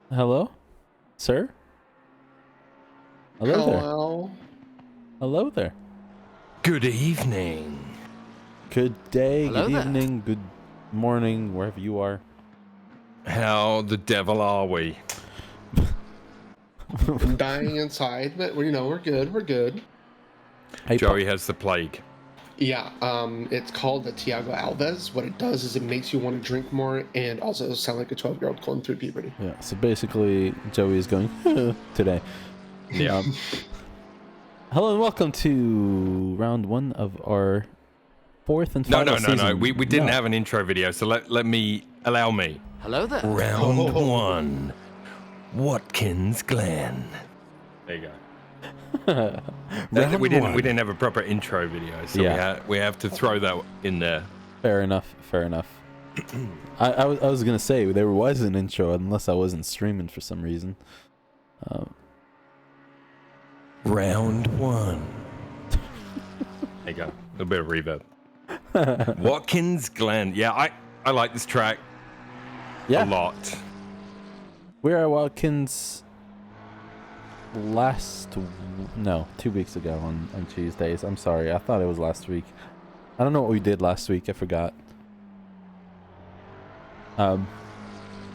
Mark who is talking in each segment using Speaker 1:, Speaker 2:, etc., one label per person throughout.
Speaker 1: Hello, sir. Hello there.
Speaker 2: Hello.
Speaker 1: Hello there.
Speaker 3: Good evening.
Speaker 1: Good day,
Speaker 4: Hello
Speaker 1: good
Speaker 4: there.
Speaker 1: evening, good morning, wherever you are.
Speaker 3: How the devil are we?
Speaker 2: I'm dying inside, but we're good. We're good.
Speaker 1: Hey,
Speaker 3: Joey has the plague.
Speaker 2: Yeah. It's called the Tiago Alves. What it does is it makes you want to drink more and also sound like a 12-year-old going through puberty.
Speaker 1: Yeah, so basically, Joey is going today.
Speaker 3: Yeah.
Speaker 1: Hello and welcome to round one of our fourth and final season.
Speaker 3: No. We didn't have an intro video, so allow me.
Speaker 4: Hello there.
Speaker 3: Round one. Watkins, Glen. There you go.
Speaker 1: Round
Speaker 3: we
Speaker 1: one.
Speaker 3: didn't have a proper intro video, so
Speaker 1: Yeah.
Speaker 3: we have to throw that in there.
Speaker 1: Fair enough. I was gonna say there was an intro unless I wasn't streaming for some reason.
Speaker 3: Round one. There you go. A little bit of reverb. Watkins, Glen. Yeah, I like this track a lot.
Speaker 1: We were at Watkins 2 weeks ago on Tuesdays. I'm sorry, I thought it was last week. I don't know what we did last week. I forgot.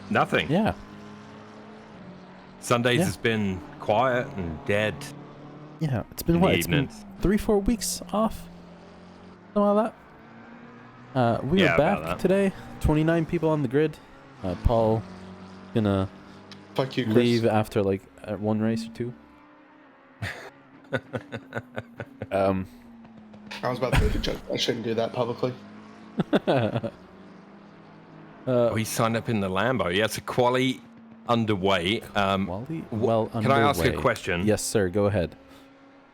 Speaker 3: Nothing.
Speaker 1: Yeah.
Speaker 3: Sundays has been quiet and dead.
Speaker 1: Yeah, it's been
Speaker 3: In
Speaker 1: what?
Speaker 3: the
Speaker 1: It's been
Speaker 3: evenings.
Speaker 1: 3-4 weeks off. Something like that. We
Speaker 3: Yeah,
Speaker 1: are
Speaker 3: about
Speaker 1: back
Speaker 3: that.
Speaker 1: today. 29 people on the grid. Paul gonna
Speaker 2: Fuck you, Chris.
Speaker 1: leave after like one race or two.
Speaker 2: I was about to make a joke. I shouldn't do that publicly.
Speaker 3: He signed up in the Lambo. Yeah, it's a quali underway.
Speaker 1: Wally? Well,
Speaker 3: Can I ask a
Speaker 1: underway.
Speaker 3: question?
Speaker 1: Yes, sir. Go ahead.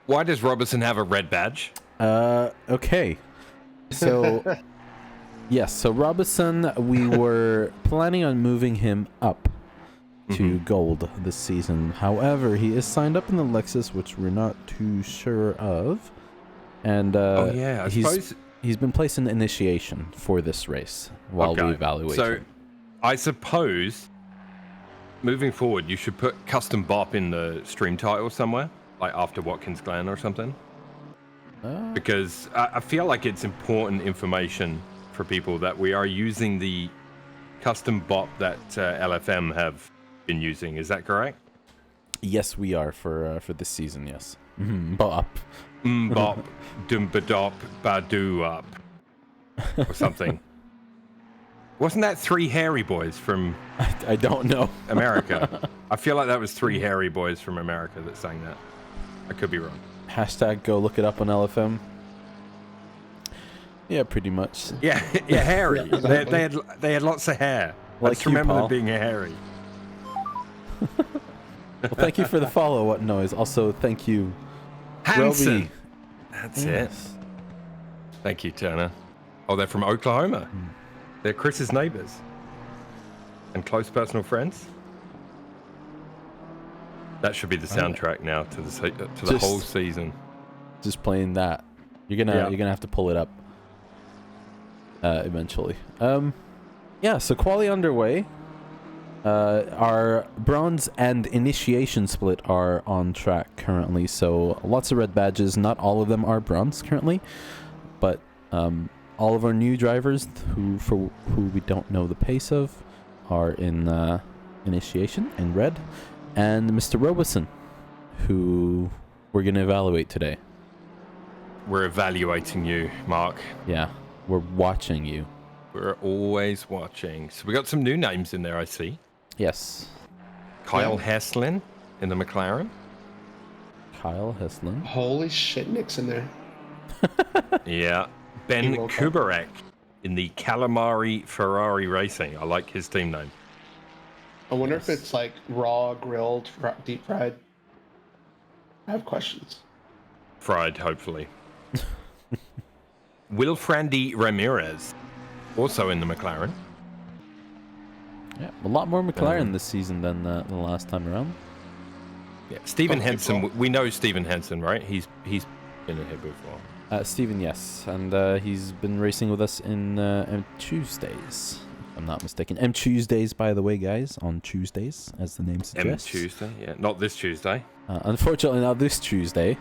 Speaker 3: Why does Robertson have a red badge?
Speaker 1: Okay. So, yes. So Robinson, we were planning on moving him up to gold this season. However, he is signed up in the Lexus, which we're not too sure of. And
Speaker 3: I suppose.
Speaker 1: he's been placed in initiation for this race while we evaluate
Speaker 3: So,
Speaker 1: him.
Speaker 3: I suppose moving forward, you should put custom bop in the stream title somewhere, like after Watkins Glen or something. Because I feel like it's important information for people that we are using the custom bop that LFM have been using. Is that correct?
Speaker 1: Yes, we are for this season. Yes. Bop.
Speaker 3: Bop, dumbadop, badu up, or something. Wasn't that three hairy boys from
Speaker 1: I don't know.
Speaker 3: America? I feel like that was three hairy boys from America that sang that. I could be wrong.
Speaker 1: Hashtag go look it up on LFM. Yeah, pretty much.
Speaker 3: Yeah, hairy. They had lots of hair. I
Speaker 1: Like
Speaker 3: just
Speaker 1: you,
Speaker 3: remember
Speaker 1: Paul.
Speaker 3: them being hairy.
Speaker 1: Well, thank you for the follow. What noise? Also, thank you,
Speaker 3: Hanson.
Speaker 1: Roby.
Speaker 3: That's it.
Speaker 1: Yes.
Speaker 3: Thank you, Turner. Oh, they're from Oklahoma. They're Chris's neighbors and close personal friends. That should be the soundtrack now to the whole season.
Speaker 1: Just playing that. You're gonna have to pull it up eventually. Yeah. So quali underway. Our bronze and initiation split are on track currently. So lots of red badges. Not all of them are bronze currently, but all of our new drivers who we don't know the pace of are in initiation in red, and Mr. Robeson, who we're gonna evaluate today.
Speaker 3: We're evaluating you, Mark.
Speaker 1: Yeah, we're watching you.
Speaker 3: We're always watching. So we got some new names in there, I see.
Speaker 1: Yes.
Speaker 3: Kyle Heslin in the McLaren.
Speaker 1: Kyle Heslin.
Speaker 2: Holy shit, Nick's in there.
Speaker 3: Yeah. Ben
Speaker 2: woke up.
Speaker 3: Kubarek in the Calamari Ferrari Racing. I like his team name.
Speaker 2: I wonder if it's like raw, grilled, deep fried. I have questions.
Speaker 3: Fried, hopefully. Wilfrandy Ramirez, also in the McLaren.
Speaker 1: Yeah, a lot more McLaren this season than the last time around.
Speaker 3: Yeah. Stephen
Speaker 2: Oh,
Speaker 3: Henson.
Speaker 2: people.
Speaker 3: We know Stephen Henson, right? He's been in here before.
Speaker 1: Steven, yes, and he's been racing with us in Tuesdays, if I'm not mistaken. M Tuesdays, by the way, guys. On Tuesdays, as the name suggests.
Speaker 3: M Tuesday, yeah. Not this Tuesday.
Speaker 1: Unfortunately, not this Tuesday.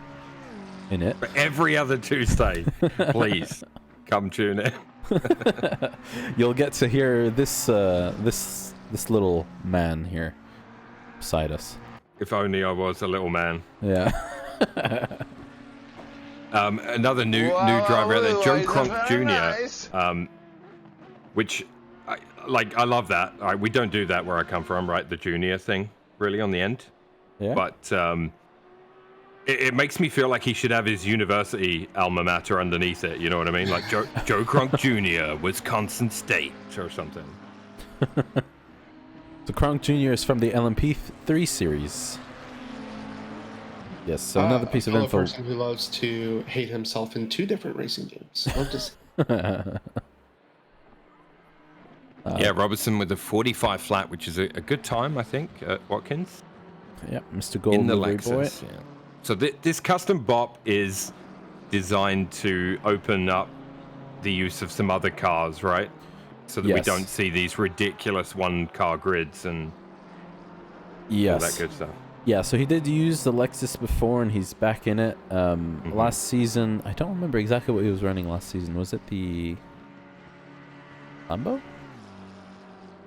Speaker 1: In it.
Speaker 3: But every other Tuesday, please come tune in.
Speaker 1: You'll get to hear this this little man here beside us.
Speaker 3: If only I was a little man.
Speaker 1: Yeah.
Speaker 3: Another new driver out there, Joe Kronk Jr. Which, I love that. We don't do that where I come from, right? The junior thing, really, on the end.
Speaker 1: Yeah.
Speaker 3: But it makes me feel like he should have his university alma mater underneath it. You know what I mean? Like Joe Kronk Jr., Wisconsin State, or something.
Speaker 1: So Kronk Jr. is from the LMP3 series. Yes, so another piece of info.
Speaker 2: A person who loves to hate himself in 2 different racing games.
Speaker 3: Yeah, Robertson with a 45 flat, which is a good time, I think, at Watkins.
Speaker 1: Yep, Mr. Gold
Speaker 3: in the
Speaker 1: Livery
Speaker 3: Lexus.
Speaker 1: Boy.
Speaker 3: Yeah. So this custom bop is designed to open up the use of some other cars, right? So that we don't see these ridiculous 1-car grids and all that good stuff.
Speaker 1: Yeah, so he did use the Lexus before, and he's back in it. Last season, I don't remember exactly what he was running last season. Was it the Lambo?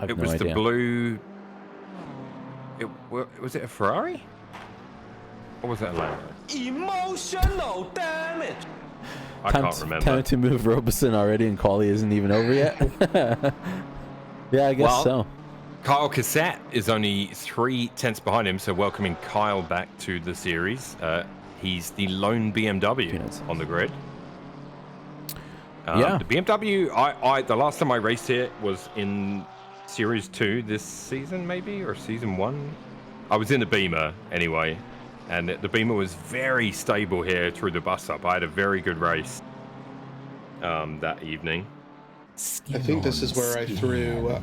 Speaker 3: It was the blue. Was it a Ferrari? Or was it a Lambo?
Speaker 4: Emotional damage.
Speaker 3: I can't remember.
Speaker 1: Time to move Robeson already, and quali isn't even over yet. Yeah, I guess so.
Speaker 3: Kyle Cassette is only 3/10 behind him, so welcoming Kyle back to the series. He's the lone BMW on the grid. The BMW, the last time I raced here was in Series 2 this season, maybe, or Season 1. I was in the Beamer anyway, and the Beamer was very stable here through the bus up. I had a very good race that evening.
Speaker 2: I think this is where I threw,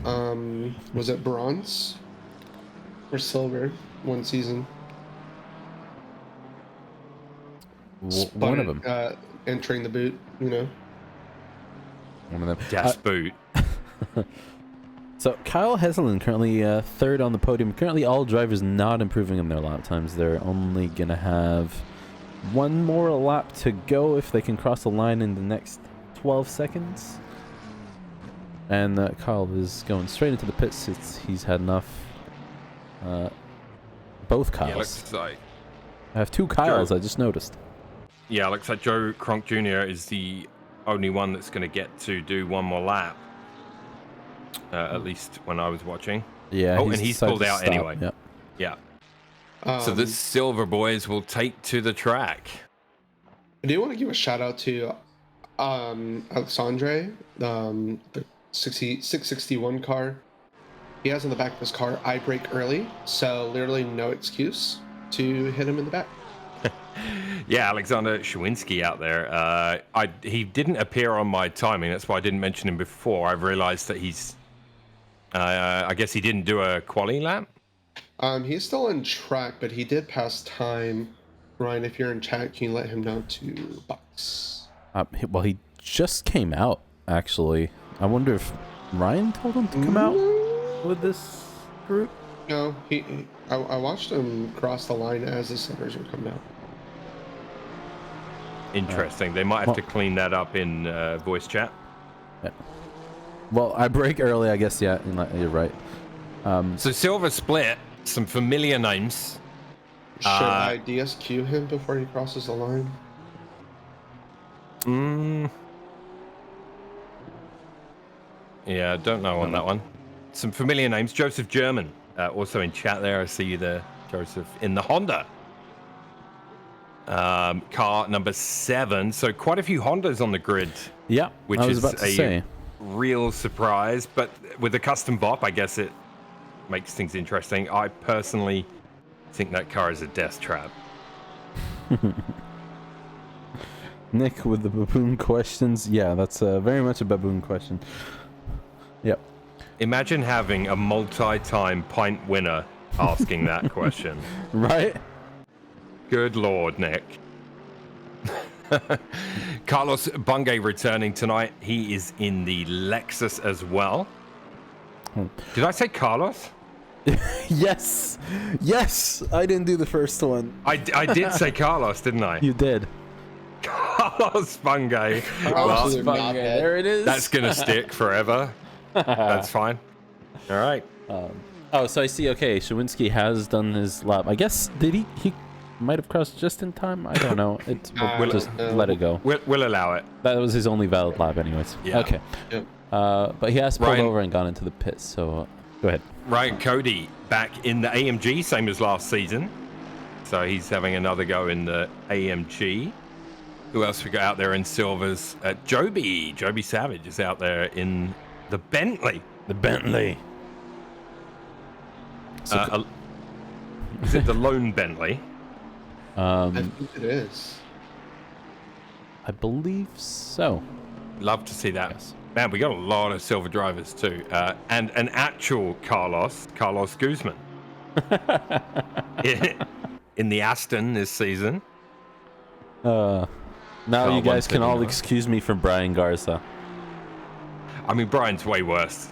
Speaker 2: was it bronze or silver one season?
Speaker 1: One of them.
Speaker 2: Entering the boot, you know.
Speaker 1: One of them.
Speaker 3: Gas boot.
Speaker 1: So Kyle Hesselin currently third on the podium. Currently all drivers not improving in their lap times. They're only going to have one more lap to go if they can cross the line in the next 12 seconds. And Kyle is going straight into the pits. He's had enough. Both Kyles.
Speaker 3: Yeah, looks like
Speaker 1: I have 2 Kyles, I just noticed.
Speaker 3: Yeah, looks like Joe Kronk Jr. is the only one that's going to get to do one more lap. At least when I was watching.
Speaker 1: Yeah.
Speaker 3: And he's pulled out anyway.
Speaker 1: Yep.
Speaker 3: Yeah. So the Silver Boys will take to the track.
Speaker 2: I do want to give a shout out to Alexandre, the 661 car. He has on the back of his car, I brake early, so literally no excuse to hit him in the back.
Speaker 3: Yeah, Alexander Shawinski out there. He didn't appear on my timing. That's why I didn't mention him before. I've realized that he's... I guess he didn't do a quali lap?
Speaker 2: He's still in track, but he did pass time. Ryan, if you're in chat, can you let him know to box?
Speaker 1: Well, he just came out, actually. I wonder if Ryan told him to come out with this group?
Speaker 2: No, I watched him cross the line as the centers were coming out.
Speaker 3: Interesting. They might have to clean that up in voice chat.
Speaker 1: Yeah. Well, I brake early, I guess. Yeah, you're right.
Speaker 3: So Silver Split, some familiar names.
Speaker 2: Should I DSQ him before he crosses the line?
Speaker 3: Yeah, don't know on that one. Some familiar names. Joseph German, also in chat there. I see you there, Joseph, in the Honda. Car number 7. So quite a few Hondas on the grid.
Speaker 1: Yeah,
Speaker 3: which is a real surprise. But with a custom bop, I guess it makes things interesting. I personally think that car is a death trap.
Speaker 1: Nick with the baboon questions. Yeah, that's very much a baboon question. Yep.
Speaker 3: Imagine having a multi-time pint winner asking that question.
Speaker 1: Right?
Speaker 3: Good Lord, Nick. Carlos Bungay returning tonight. He is in the Lexus as well. Did I say Carlos?
Speaker 1: Yes, yes. I didn't do the first one.
Speaker 3: I did say Carlos, didn't I?
Speaker 1: You did.
Speaker 3: Carlos Bungay.
Speaker 2: Carlos
Speaker 3: Well,
Speaker 2: Bungay.
Speaker 1: There it is.
Speaker 3: that's gonna stick forever. That's fine. All right.
Speaker 1: Oh, so I see. Okay, Shawinski has done his lap. I guess did he? He might have crossed just in time. I don't know. We'll just let it go.
Speaker 3: We'll allow it.
Speaker 1: That was his only valid lap, anyways.
Speaker 3: Yeah.
Speaker 1: Okay.
Speaker 2: Yep.
Speaker 1: But he has pulled
Speaker 3: Ryan-
Speaker 1: over and gone into the pits. So go ahead.
Speaker 3: Ryan Cody back in the AMG, same as last season. So he's having another go in the AMG. Who else we got out there in silvers? Joby Savage is out there in the Bentley.
Speaker 1: The Bentley.
Speaker 3: Is it the lone Bentley?
Speaker 2: I think it is.
Speaker 1: I believe so.
Speaker 3: Love to see that.
Speaker 1: Yes.
Speaker 3: Man, we got a lot of silver drivers too. And an actual Carlos Guzman. in the Aston this season.
Speaker 1: Now
Speaker 3: Oh,
Speaker 1: you guys can all
Speaker 3: 179.
Speaker 1: excuse me from Brian Garza.
Speaker 3: I mean, Brian's way worse.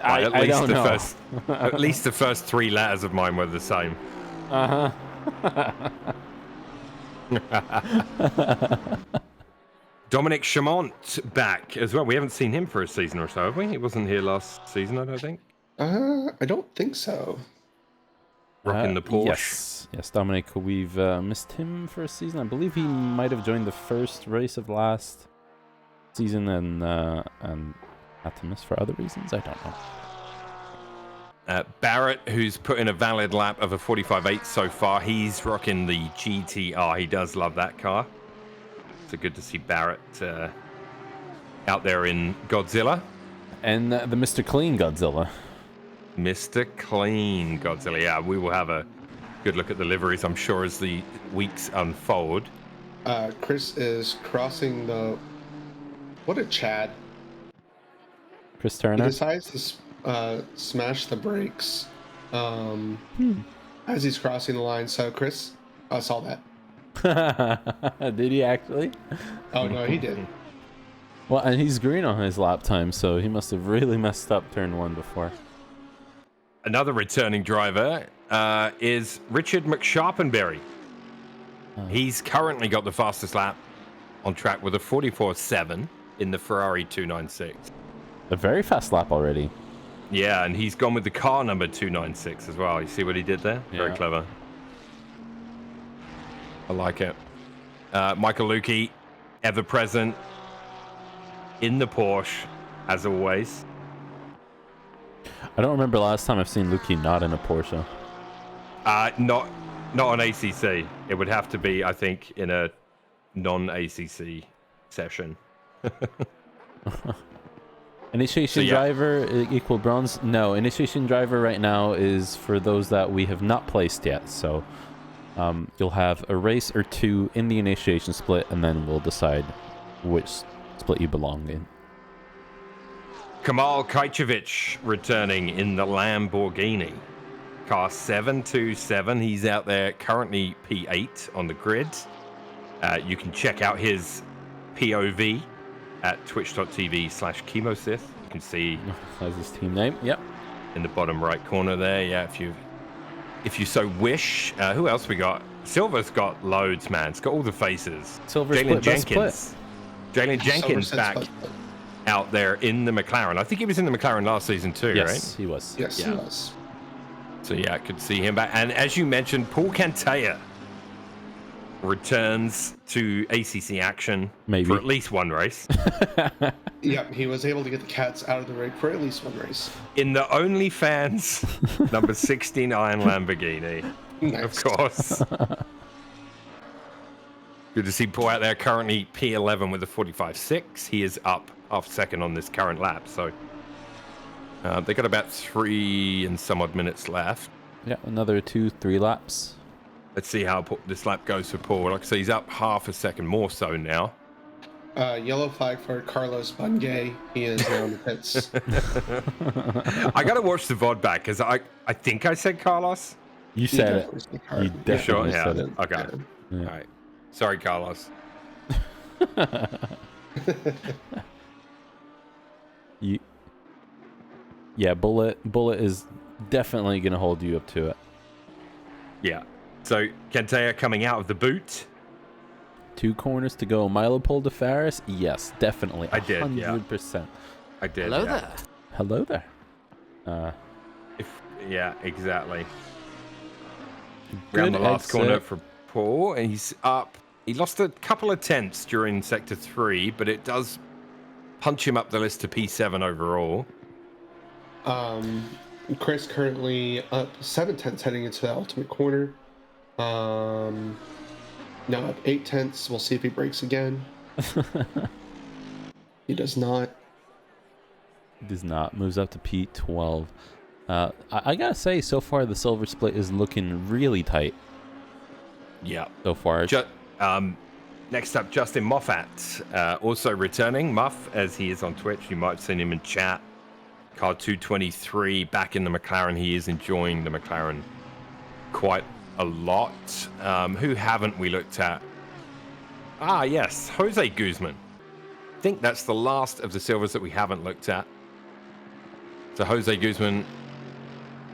Speaker 1: I don't know.
Speaker 3: At least the first 3 letters of mine were the same. Dominic Chamont back as well. We haven't seen him for a season or so, have we? He wasn't here last season, I don't think.
Speaker 2: I don't think so.
Speaker 3: Rocking the Porsche.
Speaker 1: Yes, Dominic. We've missed him for a season. I believe he might have joined the first race of last season and had to miss for other reasons. I don't know.
Speaker 3: Barrett, who's put in a valid lap of a 45.8 so far, he's rocking the GTR. He does love that car. So good to see Barrett out there in Godzilla.
Speaker 1: And the Mr. Clean Godzilla.
Speaker 3: Mr. Clean Godzilla. Yeah, we will have a good look at the liveries, I'm sure, as the weeks unfold.
Speaker 2: Chris is crossing the. What a Chad!
Speaker 1: Chris
Speaker 2: He
Speaker 1: Turner.
Speaker 2: decides to smash the brakes as he's crossing the line. So Chris, I saw that.
Speaker 1: Did he actually?
Speaker 2: Oh no, he did.
Speaker 1: Well, and he's green on his lap time, so he must have really messed up turn 1 before.
Speaker 3: Another returning driver is Richard McSharpenberry. He's currently got the fastest lap on track with a 44.7 in the Ferrari 296.
Speaker 1: A very fast lap already.
Speaker 3: Yeah, and he's gone with the car number 296 as well. You see what he did there? Very
Speaker 1: Yeah.
Speaker 3: clever. I like it. Michael Lukey, ever present in the Porsche, as always.
Speaker 1: I don't remember last time I've seen Luki not in a Porsche.
Speaker 3: Not on ACC. It would have to be, I think, in a non-ACC session.
Speaker 1: Initiation driver equal bronze? No, initiation driver right now is for those that we have not placed yet. So you'll have a race or 2 in the initiation split, and then we'll decide which split you belong in.
Speaker 3: Kamal Kajcevic returning in the Lamborghini. Car 727. He's out there currently P8 on the grid. You can check out his POV at twitch.tv/chemosith. You can see
Speaker 1: That's his team name. Yep.
Speaker 3: in the bottom right corner there. Yeah, if you so wish. Who else we got? Silver's got loads, man. It's got all the faces.
Speaker 1: Silver
Speaker 3: Jalen
Speaker 1: split, best
Speaker 3: Jenkins.
Speaker 1: split.
Speaker 3: Jalen Jenkins
Speaker 2: Silver
Speaker 3: back
Speaker 2: says split.
Speaker 3: out there in the McLaren. I think he was in the McLaren last season too,
Speaker 1: Yes,
Speaker 3: right?
Speaker 1: he was.
Speaker 2: Yes,
Speaker 3: Yeah.
Speaker 2: he was.
Speaker 3: So yeah, I could see him back. And as you mentioned, Paul Cantea returns to ACC action
Speaker 1: Maybe.
Speaker 3: for at least one race.
Speaker 2: Yep, he was able to get the Cats out of the rig for at least one race.
Speaker 3: In the OnlyFans number 69 Lamborghini,
Speaker 2: Nice.
Speaker 3: of course. Good to see Paul out there currently P11 with a 45.6. He is up half a second on this current lap. So they got about 3 and some odd minutes left.
Speaker 1: Yeah, another 2-3 laps.
Speaker 3: Let's see how this lap goes for Paul. Like I say, he's up half a second more so now.
Speaker 2: Yellow flag for Carlos Bungay. He is now in the pits.
Speaker 3: I got to watch the VOD back because I think I said Carlos.
Speaker 1: You said it. You definitely
Speaker 3: Sure, yeah.
Speaker 1: said it.
Speaker 3: Okay.
Speaker 1: Yeah.
Speaker 3: All right. Sorry, Carlos.
Speaker 1: You Yeah, Bullet is definitely going to hold you up to it.
Speaker 3: Yeah. So Kentea coming out of the boot.
Speaker 1: 2 corners to go. Milo pulled to Faris? Yes, definitely.
Speaker 3: I did,
Speaker 1: 100%.
Speaker 3: I did.
Speaker 5: Hello
Speaker 3: yeah.
Speaker 5: there.
Speaker 1: Hello there.
Speaker 3: Yeah, exactly.
Speaker 1: Good
Speaker 3: Around the last
Speaker 1: exit.
Speaker 3: corner for Paul, and he's up. He lost a couple of tenths during sector 3, but it does punch him up the list to P7 overall.
Speaker 2: Chris currently up 7/10 heading into the ultimate corner. Now up 8/10. We'll see if he breaks again. He does not.
Speaker 1: Does not. Moves up to P12. I gotta say, so far the silver split is looking really tight.
Speaker 3: Yeah.
Speaker 1: So far.
Speaker 3: Next up, Justin Moffat, also returning. Muff, as he is on Twitch, you might have seen him in chat. Car 223, back in the McLaren. He is enjoying the McLaren quite a lot. Who haven't we looked at? Ah, yes, Jose Guzman. I think that's the last of the silvers that we haven't looked at. So Jose Guzman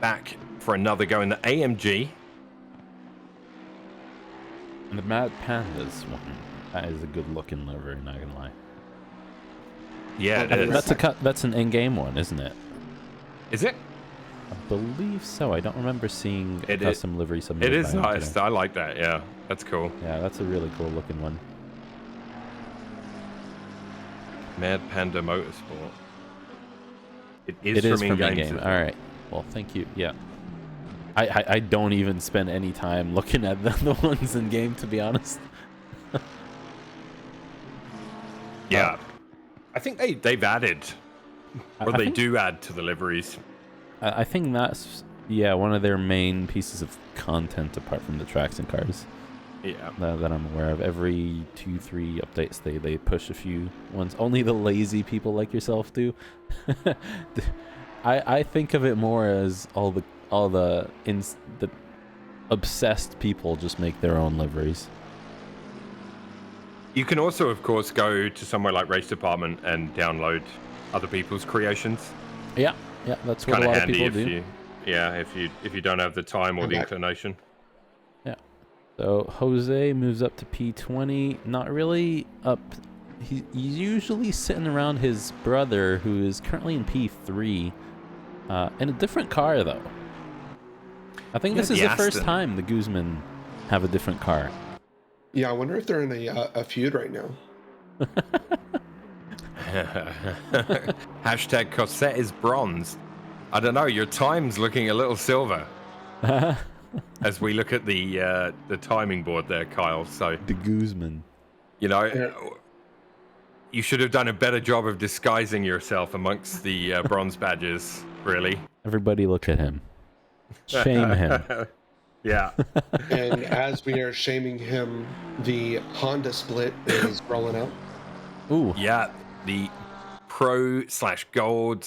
Speaker 3: back for another go in the AMG.
Speaker 1: And the Mad Pandas one. That is a good looking livery, not gonna lie.
Speaker 3: Yeah, it is.
Speaker 1: That's an in-game one, isn't it?
Speaker 3: Is it?
Speaker 1: I believe so. I don't remember seeing a custom livery submitted.
Speaker 3: It is
Speaker 1: by him
Speaker 3: nice.
Speaker 1: today.
Speaker 3: I like that. Yeah, that's cool.
Speaker 1: Yeah, that's a really cool looking one.
Speaker 3: Mad Panda Motorsport. It
Speaker 1: It is
Speaker 3: from
Speaker 1: from
Speaker 3: in-game.
Speaker 1: in-game. All right. Well, thank you. Yeah. I don't even spend any time looking at the ones in game, to be honest.
Speaker 3: Yeah. I think they've added, or
Speaker 1: I
Speaker 3: they
Speaker 1: think-
Speaker 3: do add to the liveries.
Speaker 1: I think that's one of their main pieces of content apart from the tracks and cars
Speaker 3: Yeah.
Speaker 1: that I'm aware of. Every 2-3 updates they push a few ones. Only the lazy people like yourself do. I think of it more as all the obsessed people just make their own liveries.
Speaker 3: You can also, of course, go to somewhere like Race Department and download other people's creations.
Speaker 1: Yeah, that's what
Speaker 3: Kind
Speaker 1: a
Speaker 3: of
Speaker 1: lot of
Speaker 3: handy
Speaker 1: people do.
Speaker 3: if you don't have the time or the
Speaker 2: Okay.
Speaker 3: inclination.
Speaker 1: Yeah. So Jose moves up to P20. Not really up. He's usually sitting around his brother, who is currently in P3, in a different car though. I think this is the first
Speaker 3: Aston.
Speaker 1: time the Guzman have a different car.
Speaker 2: Yeah, I wonder if they're in a feud right now.
Speaker 3: Hashtag Cosette is bronze. I don't know. Your time's looking a little silver as we look at the timing board there, Kyle. So
Speaker 1: The Guzman.
Speaker 3: you know,
Speaker 2: Yeah.
Speaker 3: you should have done a better job of disguising yourself amongst the bronze badges. Really.
Speaker 1: Everybody look at him. Shame him.
Speaker 3: Yeah.
Speaker 2: And as we are shaming him, the Honda split is rolling out.
Speaker 1: Ooh.
Speaker 3: Yeah. The pro/gold/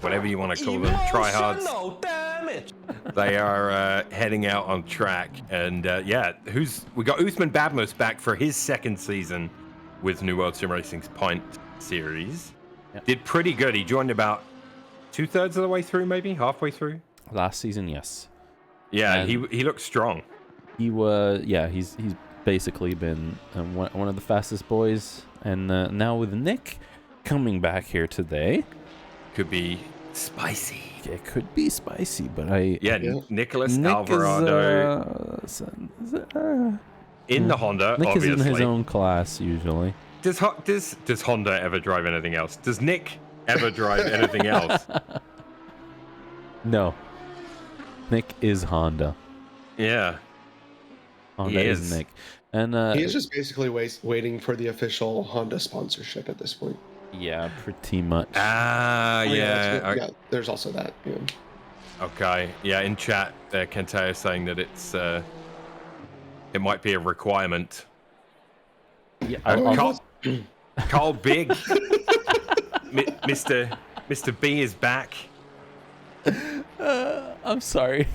Speaker 3: whatever you want to call them, tryhards.
Speaker 4: Emotional damage.
Speaker 3: They are heading out on track, and we got Uthman Badmus back for his second season with New World Sim Racing's Pint Series.
Speaker 1: Yep.
Speaker 3: Did pretty good. He joined about 2/3 of the way through, maybe halfway through.
Speaker 1: Last season, yes.
Speaker 3: Yeah,
Speaker 1: And-
Speaker 3: he looked strong.
Speaker 1: He was, he's basically been one of the fastest boys, and now with Nick coming back here today,
Speaker 3: Could be spicy.
Speaker 1: it could be spicy. But
Speaker 3: Yeah,
Speaker 2: Yeah.
Speaker 3: Nicholas
Speaker 1: Nick
Speaker 3: Alvarado
Speaker 1: is,
Speaker 3: in the Honda.
Speaker 1: Nick
Speaker 3: obviously.
Speaker 1: is in his own class usually.
Speaker 3: Does Honda ever drive anything else? Does Nick ever drive anything else?
Speaker 1: No, Nick is Honda.
Speaker 3: Yeah.
Speaker 1: Honda
Speaker 3: He
Speaker 1: is
Speaker 3: is.
Speaker 1: Nick, and
Speaker 2: He is just basically waiting for the official Honda sponsorship at this point.
Speaker 1: yeah, pretty much.
Speaker 3: Ah,
Speaker 2: Oh,
Speaker 3: yeah.
Speaker 2: that's yeah, there's also that. Yeah.
Speaker 3: Okay. Yeah, in chat, Kenteo is saying that it might be a requirement.
Speaker 1: Yeah,
Speaker 3: Carl Big, Mr. B is back.
Speaker 1: I'm sorry.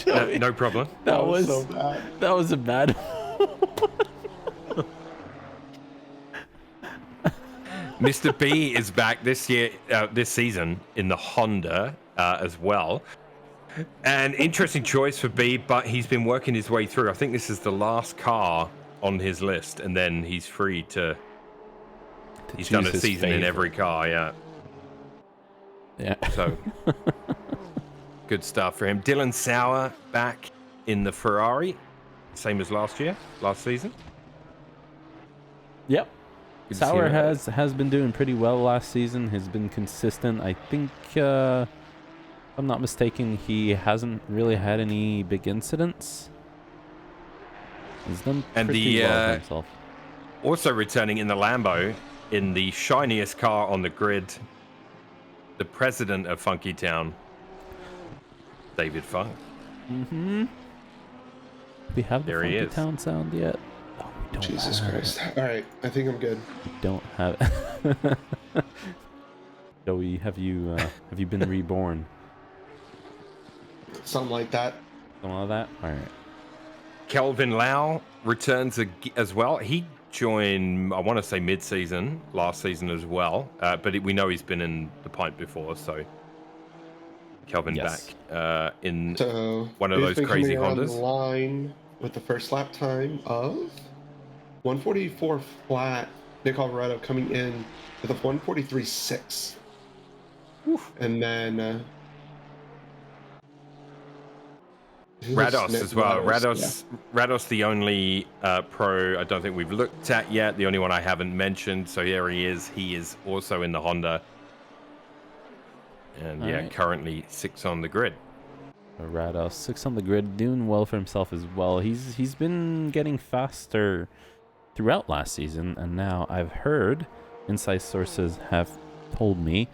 Speaker 3: No problem.
Speaker 1: That was
Speaker 2: so bad.
Speaker 1: that was a bad.
Speaker 3: Mr. B is back this season in the Honda as well. An interesting choice for B, but he's been working his way through. I think this is the last car on his list, and then he's free to he's done a season in every car, yeah. So, good stuff for him. Dylan Sauer back in the Ferrari, same as last season.
Speaker 1: Yep. Sauer has been doing pretty well last season. Has been consistent. I think, if I'm not mistaken, he hasn't really had any big incidents. He's done pretty well for himself.
Speaker 3: Also returning in the Lambo, in the shiniest car on the grid, the president of Funky Town, David Funk.
Speaker 1: Mm-hmm. We have the Funky Town sound yet? Oh, we don't.
Speaker 2: Jesus Christ. All right, I think I'm good.
Speaker 1: We don't have it. Joey, have you been reborn?
Speaker 2: Something like that.
Speaker 1: Something like that? All right.
Speaker 3: Kelvin Lau returns as well. He joined, I want to say, mid-season, last season as well. But we know he's been in the Pint before, so Kelvin back in one of those crazy Hondas.
Speaker 2: The line with the first lap time of 144 flat. Nick Alvarado coming in with a 143.6. And then
Speaker 3: Rados as well.
Speaker 2: Rados,
Speaker 3: Rados, the only pro I don't think we've looked at yet. The only one I haven't mentioned. So here he is. He is also in the Honda. And currently 6 on the grid.
Speaker 1: Rados 6 on the grid, doing well for himself as well. He's been getting faster throughout last season, and now I've heard inside sources have told me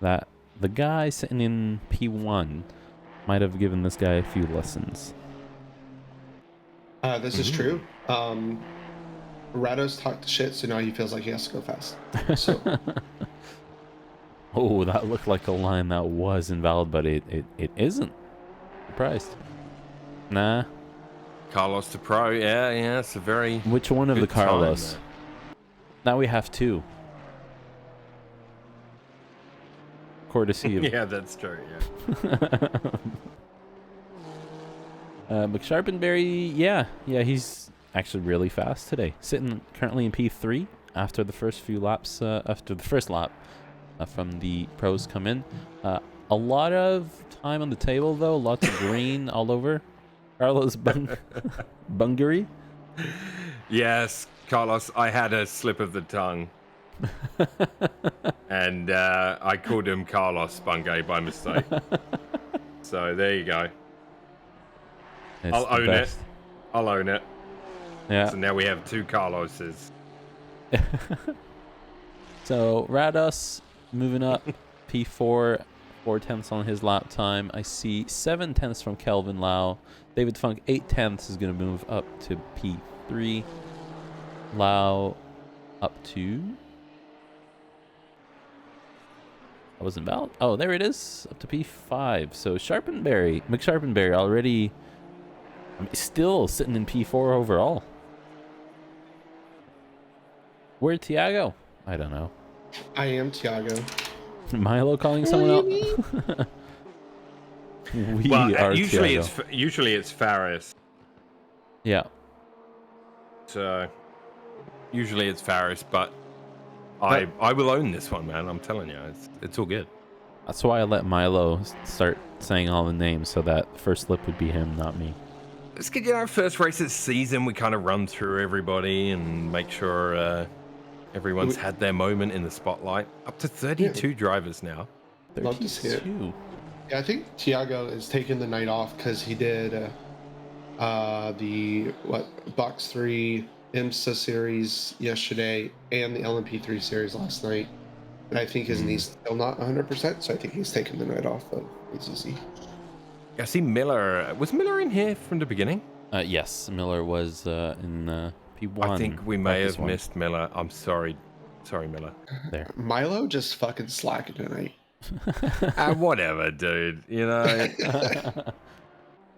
Speaker 1: that the guy sitting in P1 might have given this guy a few lessons.
Speaker 2: This is true. Rados talked shit, so now he feels like he has to go fast. So.
Speaker 1: Oh, that looked like a line that was invalid, but it isn't. Surprised. Nah.
Speaker 3: Carlos to pro, yeah, it's a very.
Speaker 1: Which one of the Carlos? Now we have 2. Courtesy of.
Speaker 3: Yeah, that's true. Yeah.
Speaker 1: McSharpenberry, yeah, he's actually really fast today. Sitting currently in P3 after the first few laps. After the first lap from the pros come in. A lot of time on the table though. Lots of green all over. Carlos Bungary.
Speaker 3: Yes, Carlos. I had a slip of the tongue. And I called him Carlos Bungay by mistake. So there you go. I'll own it. I'll own it.
Speaker 1: Yeah.
Speaker 3: So now we have 2 Carloses.
Speaker 1: So Rados moving up, P4, 4/10 on his lap time. I see 7/10 from Kelvin Lau. David Funk 8/10 is going to move up to P3. Lau up to. That wasn't valid. Oh, there it is. Up to P5. So McSharpenberry already still sitting in P4 overall. Where'd Tiago? I don't know.
Speaker 2: I am Tiago.
Speaker 1: Milo calling someone out? We are
Speaker 3: usually
Speaker 1: Tiago.
Speaker 3: Usually it's Faris.
Speaker 1: Yeah.
Speaker 3: So usually it's Faris, but I will own this one, man. I'm telling you, it's all good.
Speaker 1: That's why I let Milo start saying all the names so that first slip would be him, not me.
Speaker 3: Let's get our first race of the season. We kind of run through everybody and make sure everyone's had their moment in the spotlight. Up to 32 drivers now.
Speaker 2: Love to see it. Yeah, I think Tiago is taking the night off because he did the Box 3 IMSA series yesterday and the LMP3 series last night. And I think his knee's still not 100%, so I think he's taking the night off of ACC.
Speaker 3: I see Miller. Was Miller in here from the beginning?
Speaker 1: Yes, Miller was in P1.
Speaker 3: I think we may have missed Miller. I'm sorry. Sorry, Miller.
Speaker 1: There.
Speaker 2: Milo just fucking slacking tonight.
Speaker 3: Whatever, dude. You know,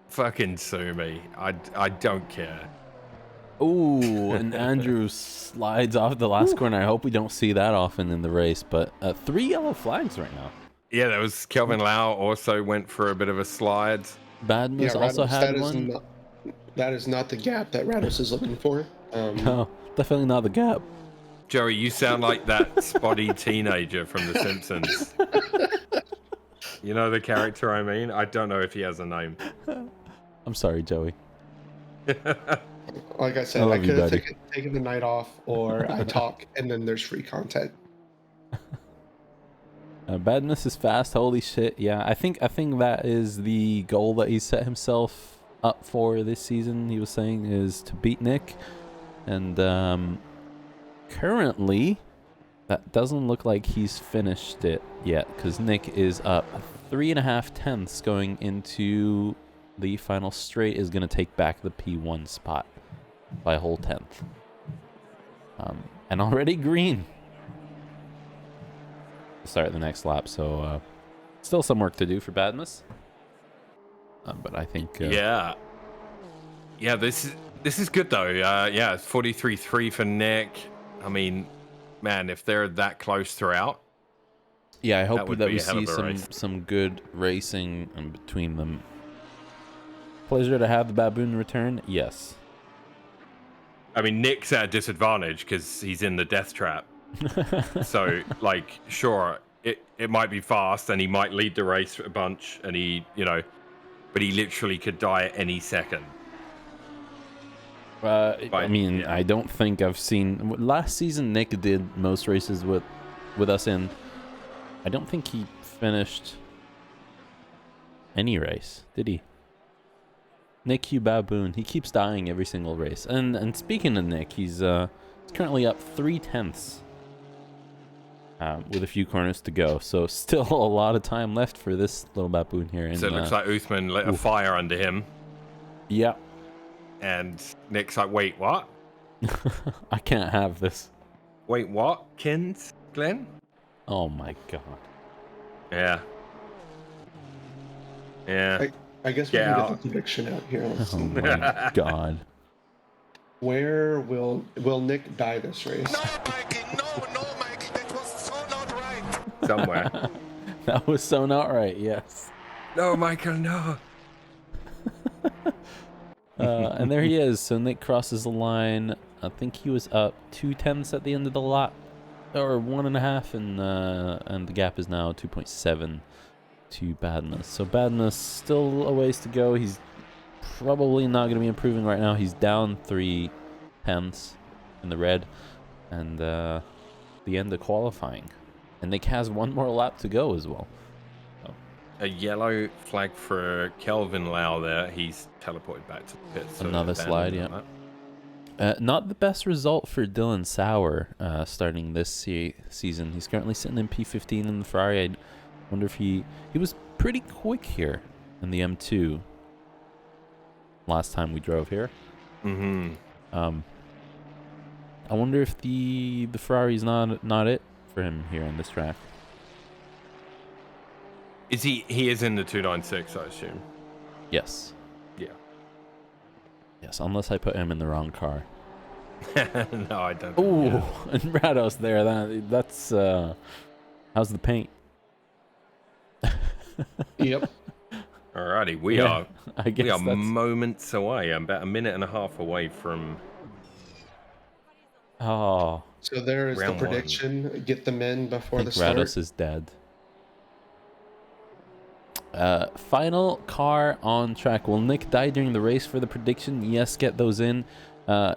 Speaker 3: fucking sue me. I don't care.
Speaker 1: Ooh, and Andrew slides off the last corner. I hope we don't see that often in the race, but 3 yellow flags right now.
Speaker 3: Yeah, there was Kelvin Lau also went for a bit of a slide.
Speaker 1: Badmus also
Speaker 2: Rados,
Speaker 1: had one.
Speaker 2: That is not the gap that Rados is looking for.
Speaker 1: No, definitely not the gap.
Speaker 3: Joey, you sound like that spotty teenager from The Simpsons. You know the character I mean? I don't know if he has a name.
Speaker 1: I'm sorry, Joey.
Speaker 2: Like I said, I could have taken the night off, or I talk, and then there's free content.
Speaker 1: Badness is fast. Holy shit! Yeah, I think that is the goal that he set himself up for this season. He was saying is to beat Nick, and currently that doesn't look like he's finished it yet, because Nick is up 3.5 tenths going into the final straight. Is going to take back the P1 spot by a whole tenth, and already green. Start the next lap, so still some work to do for Badmus, but I think
Speaker 3: yeah, this is good though. Yeah, it's 43.3 for Nick. I mean, man, if they're that close throughout,
Speaker 1: yeah, I hope that we see
Speaker 3: race.
Speaker 1: some good racing in between them. Pleasure to have the baboon return. Yes.
Speaker 3: I mean, Nick's at a disadvantage because he's in the death trap. So, like, sure, it might be fast and he might lead the race a bunch, and but he literally could die at any second.
Speaker 1: I mean, yeah. I don't think I've seen last season. Nick did most races with us in. I don't think he finished any race, did he? Nick Hugh Baboon, he keeps dying every single race. And speaking of Nick, he's currently up 3 tenths. With a few corners to go, so still a lot of time left for this little baboon here.
Speaker 3: So it looks like Uthman lit a fire under him.
Speaker 1: Yeah.
Speaker 3: And Nick's like, wait, what?
Speaker 1: I can't have this.
Speaker 3: Wait, what? Glen?
Speaker 1: Oh my god.
Speaker 3: Yeah. Yeah.
Speaker 2: I guess we can get the prediction out here.
Speaker 1: Oh my god.
Speaker 2: Where will Nick die this race?
Speaker 4: No, Mikey, no, Mikey, that was so not right.
Speaker 3: Somewhere.
Speaker 1: That was so not right, yes.
Speaker 3: No, Michael, no.
Speaker 1: And there he is. So Nick crosses the line. I think he was up 2 tenths at the end of the lap, or 1.5, and the gap is now 2.7 to Badness. So Badness still a ways to go. He's probably not going to be improving right now. He's down 3 tenths in the red, and the end of qualifying. And Nick has one more lap to go as well.
Speaker 3: A yellow flag for Kelvin Lau there. He's teleported back to the pit. So
Speaker 1: another slide, yeah. Not the best result for Dylan Sauer starting this season. He's currently sitting in P15 in the Ferrari. I wonder if he was pretty quick here in the M2 last time we drove here.
Speaker 3: Mm-hmm.
Speaker 1: I wonder if the Ferrari's not it for him here on this track.
Speaker 3: Is he is in the 296, I assume.
Speaker 1: Yes.
Speaker 3: Yeah.
Speaker 1: Yes, unless I put him in the wrong car.
Speaker 3: No, I don't.
Speaker 1: Ooh, and Rados there. That's how's the paint?
Speaker 2: Yep.
Speaker 3: Alrighty, we are moments away. I'm about a minute and a half away from.
Speaker 1: Oh.
Speaker 2: So there is the prediction. 1. Get them in before the start.
Speaker 1: Rados is dead. Final car on track. Will Nick die during the race for the prediction? Yes, get those in.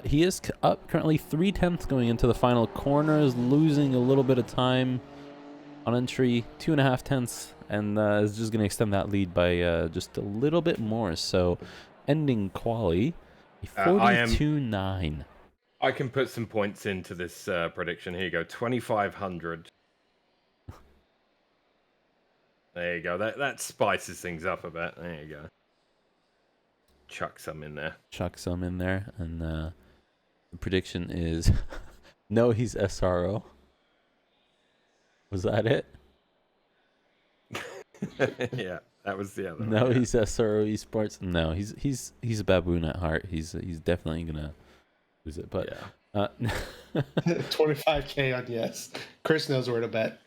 Speaker 1: He is up currently 3 tenths going into the final corners, losing a little bit of time on entry, 2.5 tenths, and is just going to extend that lead by just a little bit more. So ending quali, 42.9.
Speaker 3: I can put some points into this prediction. Here you go, 2,500. There you go. That spices things up a bit. There you go. Chuck some in there.
Speaker 1: And the prediction is no, he's SRO. Was that it?
Speaker 3: Yeah, that was the other one.
Speaker 1: No, he's SRO esports. No, he's a baboon at heart. He's definitely gonna lose it, but
Speaker 3: Yeah.
Speaker 2: 25K on yes. Chris knows where to bet.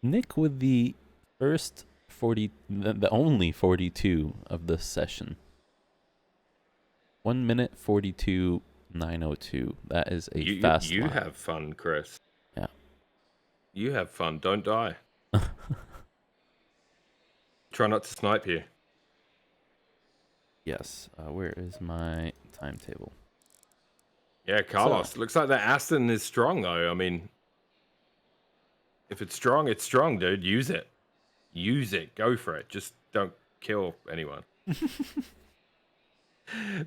Speaker 1: Nick with the first 40, the only 42 of the session. 1 minute 42.902. That is a fast
Speaker 3: You
Speaker 1: lap.
Speaker 3: have fun, Chris.
Speaker 1: Yeah.
Speaker 3: You have fun. Don't die. Try not to snipe you.
Speaker 1: Yes. Where is my timetable?
Speaker 3: Yeah, Carlos. Looks like that Aston is strong, though. I mean, if it's strong, it's strong, dude. Use it. Use it. Go for it. Just don't kill anyone.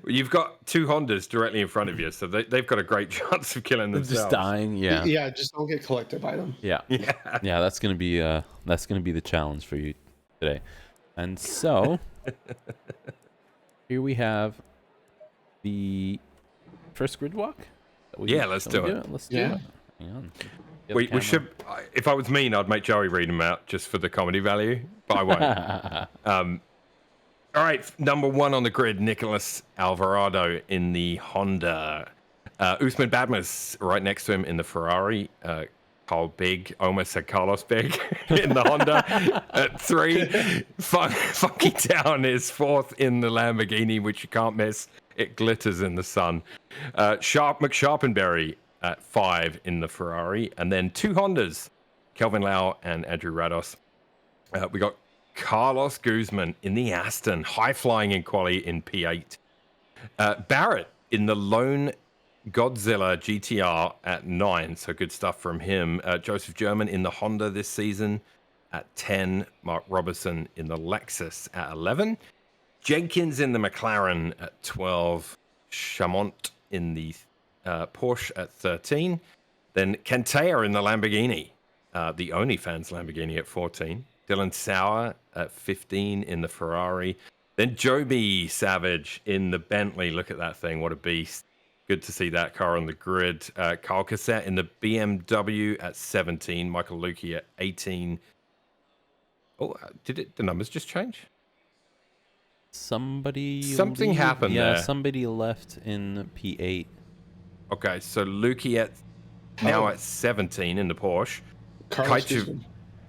Speaker 3: You've got 2 Hondas directly in front of you, so they've got a great chance of killing themselves.
Speaker 1: Just dying, yeah.
Speaker 2: Yeah, just don't get collected by them.
Speaker 1: Yeah. Yeah, that's gonna be the challenge for you today. And so here we have the first grid walk.
Speaker 3: Let's do it.
Speaker 1: Let's do it. Hang on.
Speaker 3: We should. If I was mean, I'd make Joey read them out just for the comedy value, but I won't. All right, number 1 on the grid, Nicholas Alvarado in the Honda. Usman Badmus right next to him in the Ferrari. Carl Big, almost said Carlos Big, in the Honda at 3. Funky Town is 4th in the Lamborghini, which you can't miss. It glitters in the sun. Sharp McSharpenberry at 5 in the Ferrari. And then 2 Hondas, Kelvin Lau and Andrew Rados. We got Carlos Guzman in the Aston, high flying in quali in P8. Barrett in the Lone Godzilla GTR at 9, so good stuff from him. Joseph German in the Honda this season at 10. Mark Robertson in the Lexus at 11. Jenkins in the McLaren at 12. Chamont in the Porsche at 13. Then Kentaya in the Lamborghini, the OnlyFans Lamborghini at 14. Dylan Sauer at 15 in the Ferrari. Then Joby Savage in the Bentley. Look at that thing. What a beast. Good to see that car on the grid. Carl Cassette in the BMW at 17. Michael Lukey at 18. Oh, did the numbers just change? Something happened there.
Speaker 1: Yeah, somebody left in P8.
Speaker 3: Okay, so Lukey now at 17 in the Porsche.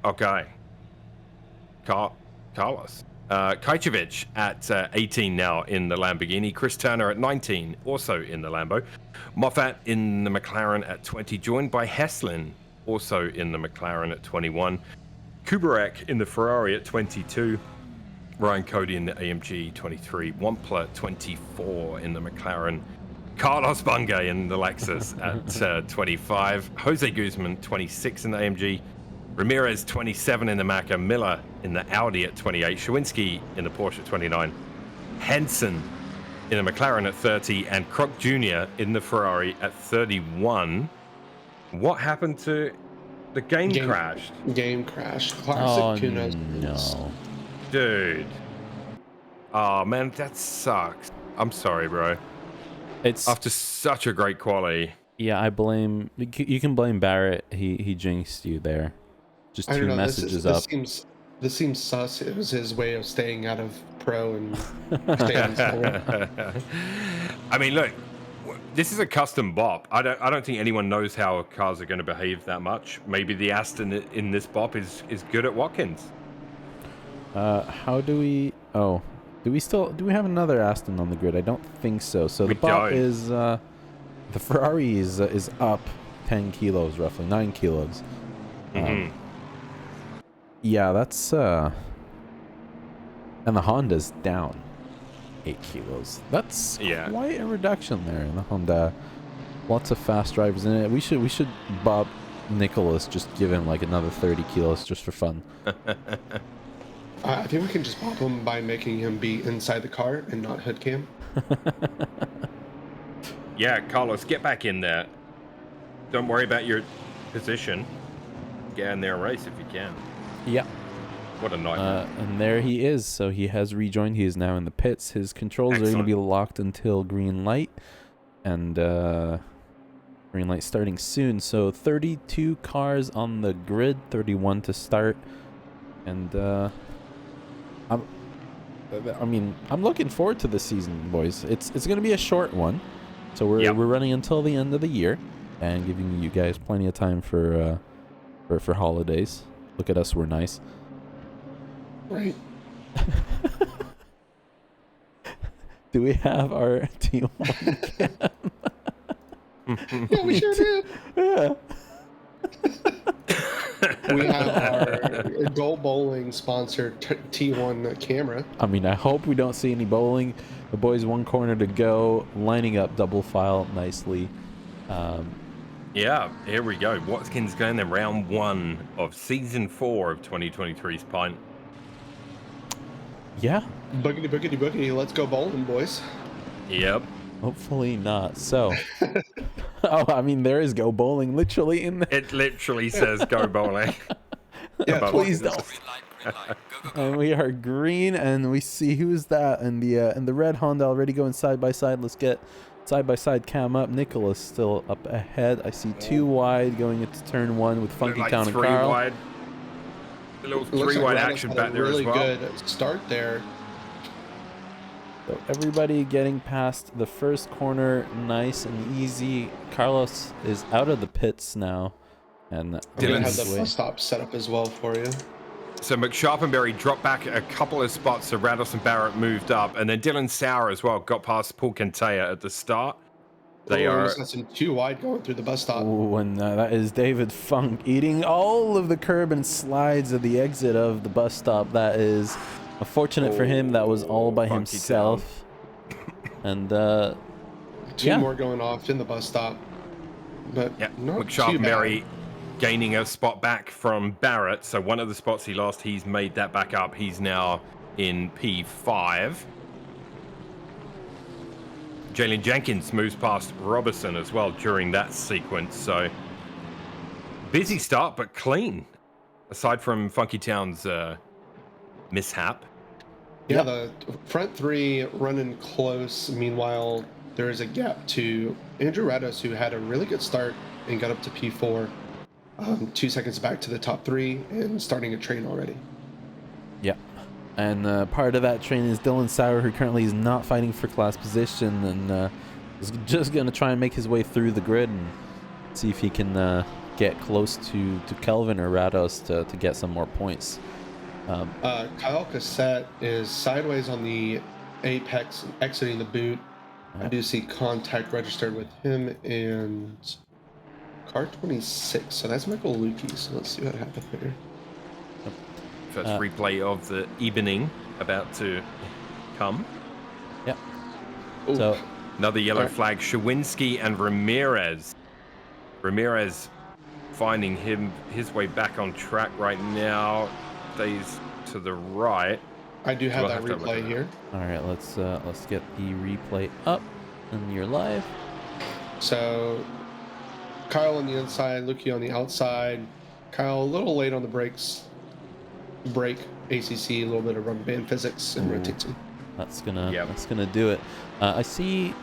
Speaker 3: Okay. Carlos. Kajcevic at 18 now in the Lamborghini. Chris Turner at 19, also in the Lambo. Moffat in the McLaren at 20, joined by Heslin, also in the McLaren at 21. Kubarek in the Ferrari at 22. Ryan Cody in the AMG 23. Wampler 24 in the McLaren. Carlos Bungay in the Lexus at 25. Jose Guzman 26 in the AMG. Ramirez 27 in the Macca, Miller in the Audi at 28, Shawinski in the Porsche at 29, Henson in the McLaren at 30, and Croc Jr. in the Ferrari at 31. What happened to the game crashed?
Speaker 2: Game crashed. Classic Kunos.
Speaker 1: No.
Speaker 3: Dude. Oh, man, that sucks. I'm sorry, bro.
Speaker 1: It's
Speaker 3: after such a great quality.
Speaker 1: Yeah, I blame... You can blame Barrett. He jinxed you there. Just 2 messages up.
Speaker 2: This seems sus. It was his way of staying out of pro and staying
Speaker 3: I mean, look, this is a custom bop. I don't think anyone knows how cars are going to behave that much. Maybe the Aston in this bop is good at Watkins.
Speaker 1: How do we... Oh, do we have another Aston on the grid? I don't think so. So the bop is... the Ferrari is up 10 kilos, roughly 9 kilos. Yeah, that's and the Honda's down 8 kilos. That's quite a reduction there in the Honda. Lots of fast drivers in it. We should Bob Nicholas, just give him like another 30 kilos just for fun.
Speaker 2: I think we can just pop him by making him be inside the car and not hood cam.
Speaker 3: Yeah, Carlos, get back in there. Don't worry about your position. Get in there and race if you can.
Speaker 1: Yeah.
Speaker 3: What a nightmare.
Speaker 1: And there he is. So he has rejoined. He is now in the pits. His controls are going to be locked until green light. And green light starting soon. So 32 cars on the grid, 31 to start. And I mean, I'm looking forward to this season, boys. It's going to be a short one, so we're running until the end of the year, and giving you guys plenty of time for holidays. Look at us, we're nice.
Speaker 2: Right.
Speaker 1: Do we have our T1 cam?
Speaker 2: Yeah, we sure do.
Speaker 1: Yeah.
Speaker 2: We have our Goal Bowling sponsored T1 camera.
Speaker 1: I mean, I hope we don't see any bowling. The boys one corner to go, lining up double file nicely.
Speaker 3: Yeah, here we go. Watkins going in round 1 of season 4 of 2023's Pint.
Speaker 1: Yeah.
Speaker 2: Boogity, boogity, boogity. Let's go bowling, boys.
Speaker 3: Yep.
Speaker 1: Hopefully not. So, I mean, there is go bowling literally in there.
Speaker 3: It literally says go bowling.
Speaker 2: Yeah,
Speaker 1: Please don't. And we are green, and we see who's that, and the red Honda already going side by side. Let's get side by side cam up. Nicholas still up ahead. I see 2 wide going into turn 1 with Funky
Speaker 3: Like
Speaker 1: Town and
Speaker 3: 3
Speaker 1: Carl.
Speaker 3: wide. A little
Speaker 2: Looks
Speaker 3: 3 wide
Speaker 2: Rados
Speaker 3: action
Speaker 2: had
Speaker 3: back
Speaker 2: a
Speaker 3: there
Speaker 2: really
Speaker 3: as well.
Speaker 2: good start there.
Speaker 1: So everybody getting past the first corner, nice and easy. Carlos is out of the pits now, and
Speaker 2: I'm gonna have
Speaker 3: Dylan's
Speaker 2: the bus stop set up as well for you.
Speaker 3: So McSharpenberry dropped back a couple of spots, so Rados and Barrett moved up, and then Dylan Sauer as well got past Paul Cantea at the start. They are
Speaker 2: Got some 2 wide going through the bus stop.
Speaker 1: Ooh, and that is David Funk eating all of the curb and slides at the exit of the bus stop. That is unfortunate for him. That was all by
Speaker 3: Funky
Speaker 1: himself. And
Speaker 2: 2 more going off in the bus stop. But
Speaker 3: yeah,
Speaker 2: not too bad.
Speaker 3: McSharpenberry gaining a spot back from Barrett. So one of the spots he lost, he's made that back up. He's now in P5. Jalen Jenkins moves past Robertson as well during that sequence. So busy start, but clean. Aside from Funky Town's mishap.
Speaker 2: Yeah, the front 3 running close. Meanwhile, there is a gap to Andrew Rados, who had a really good start and got up to P4. 2 seconds back to the top 3 and starting a train already.
Speaker 1: yeah, and part of that train is Dylan Sauer, who currently is not fighting for class position, and is just going to try and make his way through the grid and see if he can get close to Kelvin or Rados to get some more points.
Speaker 2: Kyle Cassette is sideways on the apex, exiting the boot. I do see contact registered with him and car 26. So that's Michael Lukey. So let's see what happened here.
Speaker 3: First replay of the evening about to come.
Speaker 1: Yeah.
Speaker 2: Ooh.
Speaker 1: So
Speaker 3: Another yellow flag, Shawinski and Ramirez. Ramirez finding his way back on track right now. Stays to the right.
Speaker 2: I do have
Speaker 3: We'll
Speaker 2: that
Speaker 3: have to look
Speaker 2: replay
Speaker 3: at that.
Speaker 2: here.
Speaker 1: all right, let's get the replay up, and you're live.
Speaker 2: So Kyle on the inside, Lukey on the outside. Kyle a little late on the brakes. Brake, ACC, a little bit of rubber band physics, and rotates him.
Speaker 1: That's gonna do it. I see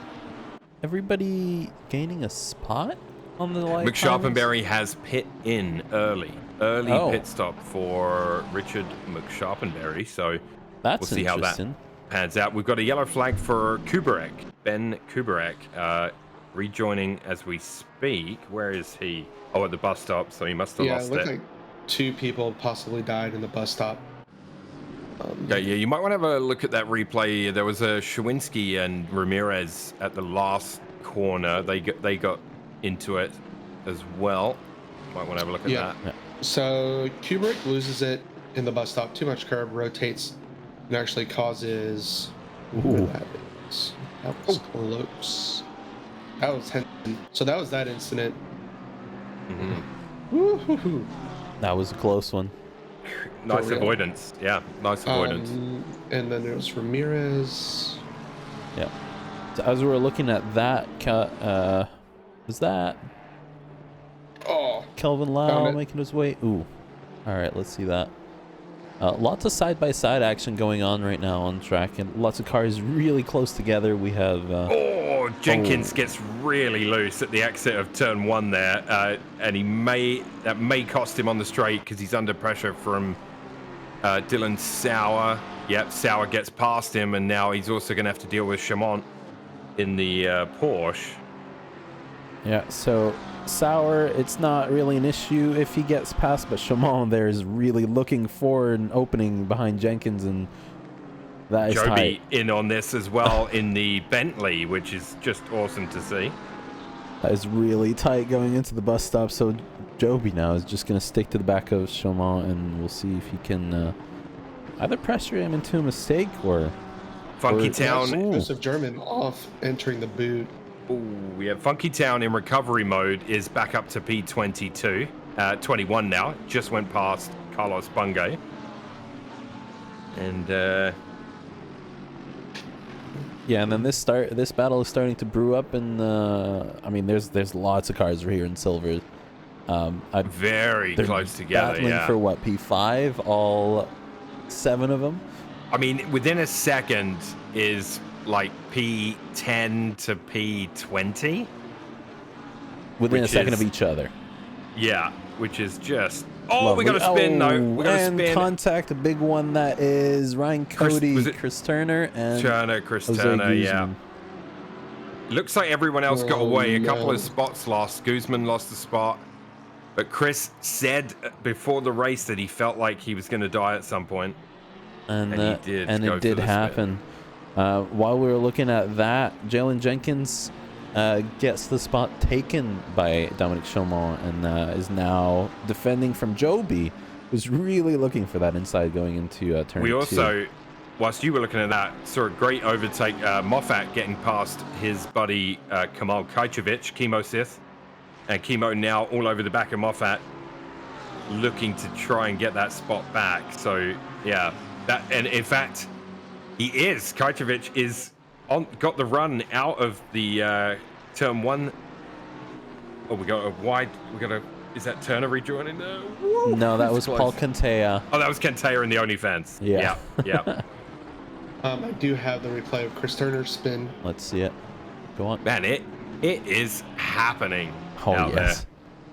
Speaker 1: everybody gaining a spot on the light.
Speaker 3: McSharpenberry has pit in early pit stop for Richard McSharpenberry. So
Speaker 1: That's
Speaker 3: we'll see how that
Speaker 1: interesting.
Speaker 3: pans out. We've got a yellow flag for Kubarek, Ben Kubarek, rejoining as we speak. Where is he? Oh, at the bus stop. So he must have
Speaker 2: Yeah, it
Speaker 3: lost
Speaker 2: looked
Speaker 3: it.
Speaker 2: like 2 people possibly died in the bus stop.
Speaker 3: Yeah, you might want to have a look at that replay. There was a Shawinski and Ramirez at the last corner. They got into it as well. Might want to have a look at that.
Speaker 1: Yeah.
Speaker 2: So Kubrick loses it in the bus stop. Too much curb, rotates, and actually causes.
Speaker 1: Ooh.
Speaker 2: That was close. That was so that was that incident.
Speaker 3: Mm-hmm.
Speaker 2: Woo-hoo-hoo.
Speaker 1: That was a close one.
Speaker 3: Nice
Speaker 2: real.
Speaker 3: avoidance. Yeah, nice avoidance.
Speaker 2: And then there was Ramirez.
Speaker 1: Yeah. So as we were looking at that cut, was that
Speaker 2: Oh,
Speaker 1: Kelvin Lau
Speaker 2: Found it.
Speaker 1: making his way? Ooh. All right, let's see that. Lots of side-by-side action going on right now on track, and lots of cars really close together. We have...
Speaker 3: Jenkins gets really loose at the exit of turn 1 there, and that may cost him on the straight because he's under pressure from Dylan Sauer. Yep, Sauer gets past him, and now he's also going to have to deal with Chamont in the Porsche.
Speaker 1: Yeah, so Sauer, it's not really an issue if he gets past, but Chamont there is really looking for an opening behind Jenkins, and that is
Speaker 3: Joby
Speaker 1: tight.
Speaker 3: in on this as well in the Bentley, which is just awesome to see.
Speaker 1: That is really tight going into the bus stop, so Joby now is just going to stick to the back of Chamont, and we'll see if he can either pressure him into a mistake or...
Speaker 3: Funky Town.
Speaker 2: Joseph German off entering the boot.
Speaker 3: Ooh, yeah, Funky Town in recovery mode is back up to P22, 21 now. Just went past Carlos Bungay. And
Speaker 1: yeah, and then this battle is starting to brew up, and I mean, there's lots of cars here in silver.
Speaker 3: very
Speaker 1: they're
Speaker 3: close together.
Speaker 1: battling
Speaker 3: Yeah.
Speaker 1: for what, P5, all 7 of them.
Speaker 3: I mean, within a second is like P10 to P20.
Speaker 1: Within a
Speaker 3: Which
Speaker 1: second
Speaker 3: is-
Speaker 1: of each other.
Speaker 3: Yeah, which is just. Oh,
Speaker 1: Lovely.
Speaker 3: we got to spin. No, we got to
Speaker 1: and
Speaker 3: spin.
Speaker 1: contact, a big one that is Ryan Cody,
Speaker 3: was it-
Speaker 1: Chris Turner, and
Speaker 3: Chris
Speaker 1: Jose
Speaker 3: Turner, yeah.
Speaker 1: Guzman.
Speaker 3: Looks like everyone else got away. A couple
Speaker 2: no.
Speaker 3: of spots lost. Guzman lost a spot. But Chris said before the race that he felt like he was going to die at some point.
Speaker 1: And,
Speaker 3: And he did
Speaker 1: and
Speaker 3: go
Speaker 1: it
Speaker 3: for
Speaker 1: did
Speaker 3: the
Speaker 1: happen. While we were looking at that, Jalen Jenkins gets the spot taken by Dominic Chaumont, and is now defending from Joby, who's really looking for that inside going into turn 2.
Speaker 3: We also, whilst you were looking at that, saw a great overtake. Moffat getting past his buddy Kamal Kajcevic, Chemo Sith. And Chemo now all over the back of Moffat, looking to try and get that spot back. So, yeah. And in fact, he is. Kajcevic is got the run out of the turn 1. Oh, we got a wide. We got a. Is that Turner rejoining?
Speaker 1: No, that was
Speaker 3: close.
Speaker 1: Paul Cantea.
Speaker 3: Oh, that was Kentaya in the OnlyFans.
Speaker 1: Yeah.
Speaker 3: Yeah.
Speaker 2: I do have the replay of Chris Turner's spin.
Speaker 1: Let's see it. Go on.
Speaker 3: Man, it is happening
Speaker 1: Oh,
Speaker 3: out
Speaker 1: yes.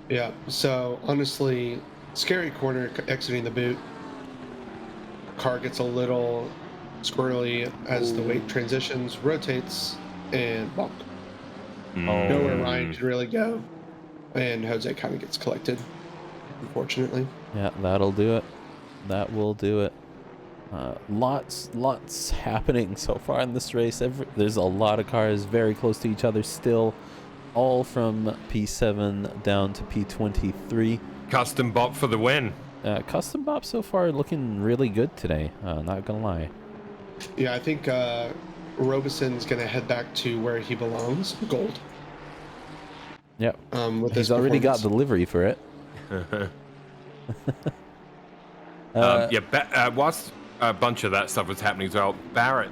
Speaker 2: Yeah, so honestly, scary corner exiting the boot. Car gets a little squirrely as the weight transitions, rotates, and bonk.
Speaker 3: there.
Speaker 2: Nowhere Ryan could really go. And Jose kind of gets collected, unfortunately.
Speaker 1: Yeah, that'll do it. That will do it. Lots happening so far in this race. There's a lot of cars very close to each other still, all from P7 down to P23.
Speaker 3: Custom bop for the win.
Speaker 1: Custom Bop so far looking really good today, not gonna lie.
Speaker 2: Yeah, I think Robeson's going to head back to where he belongs, gold.
Speaker 1: Yep.
Speaker 2: With
Speaker 1: He's
Speaker 2: this
Speaker 1: already got
Speaker 2: performance.
Speaker 1: delivery for it.
Speaker 3: Whilst a bunch of that stuff was happening as well, Barrett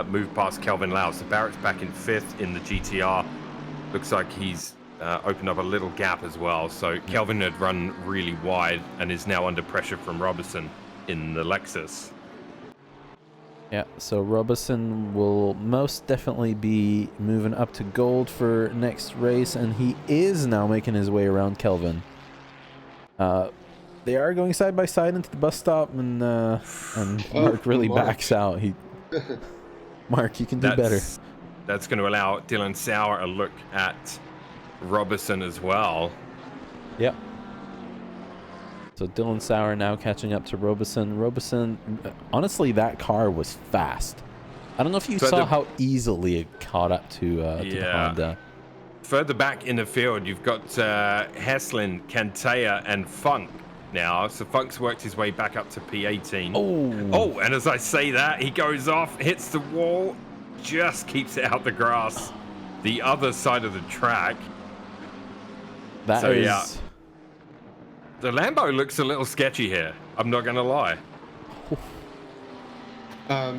Speaker 3: moved past Kelvin Lau, so Barrett's back in 5th in the GTR. Looks like he's opened up a little gap as well. So Kelvin had run really wide and is now under pressure from Robertson in the Lexus.
Speaker 1: Yeah, so Robeson will most definitely be moving up to gold for next race, and he is now making his way around Kelvin. They are going side by side into the bus stop, and Mark really
Speaker 2: Mark.
Speaker 1: backs out. Mark, you can do better.
Speaker 3: That's going to allow Dylan Sauer a look at Robertson as well.
Speaker 1: Yep. So Dylan Sauer now catching up to Robeson. Robeson, honestly, that car was fast. I don't know if you saw how easily it caught up to the Honda.
Speaker 3: Further back in the field, you've got Heslin, Cantea, and Funk now. So Funk's worked his way back up to P18. Oh, and as I say that, he goes off, hits the wall, just keeps it out the grass, the other side of the track.
Speaker 1: That is...
Speaker 3: Yeah. The Lambo looks a little sketchy here. I'm not going to lie.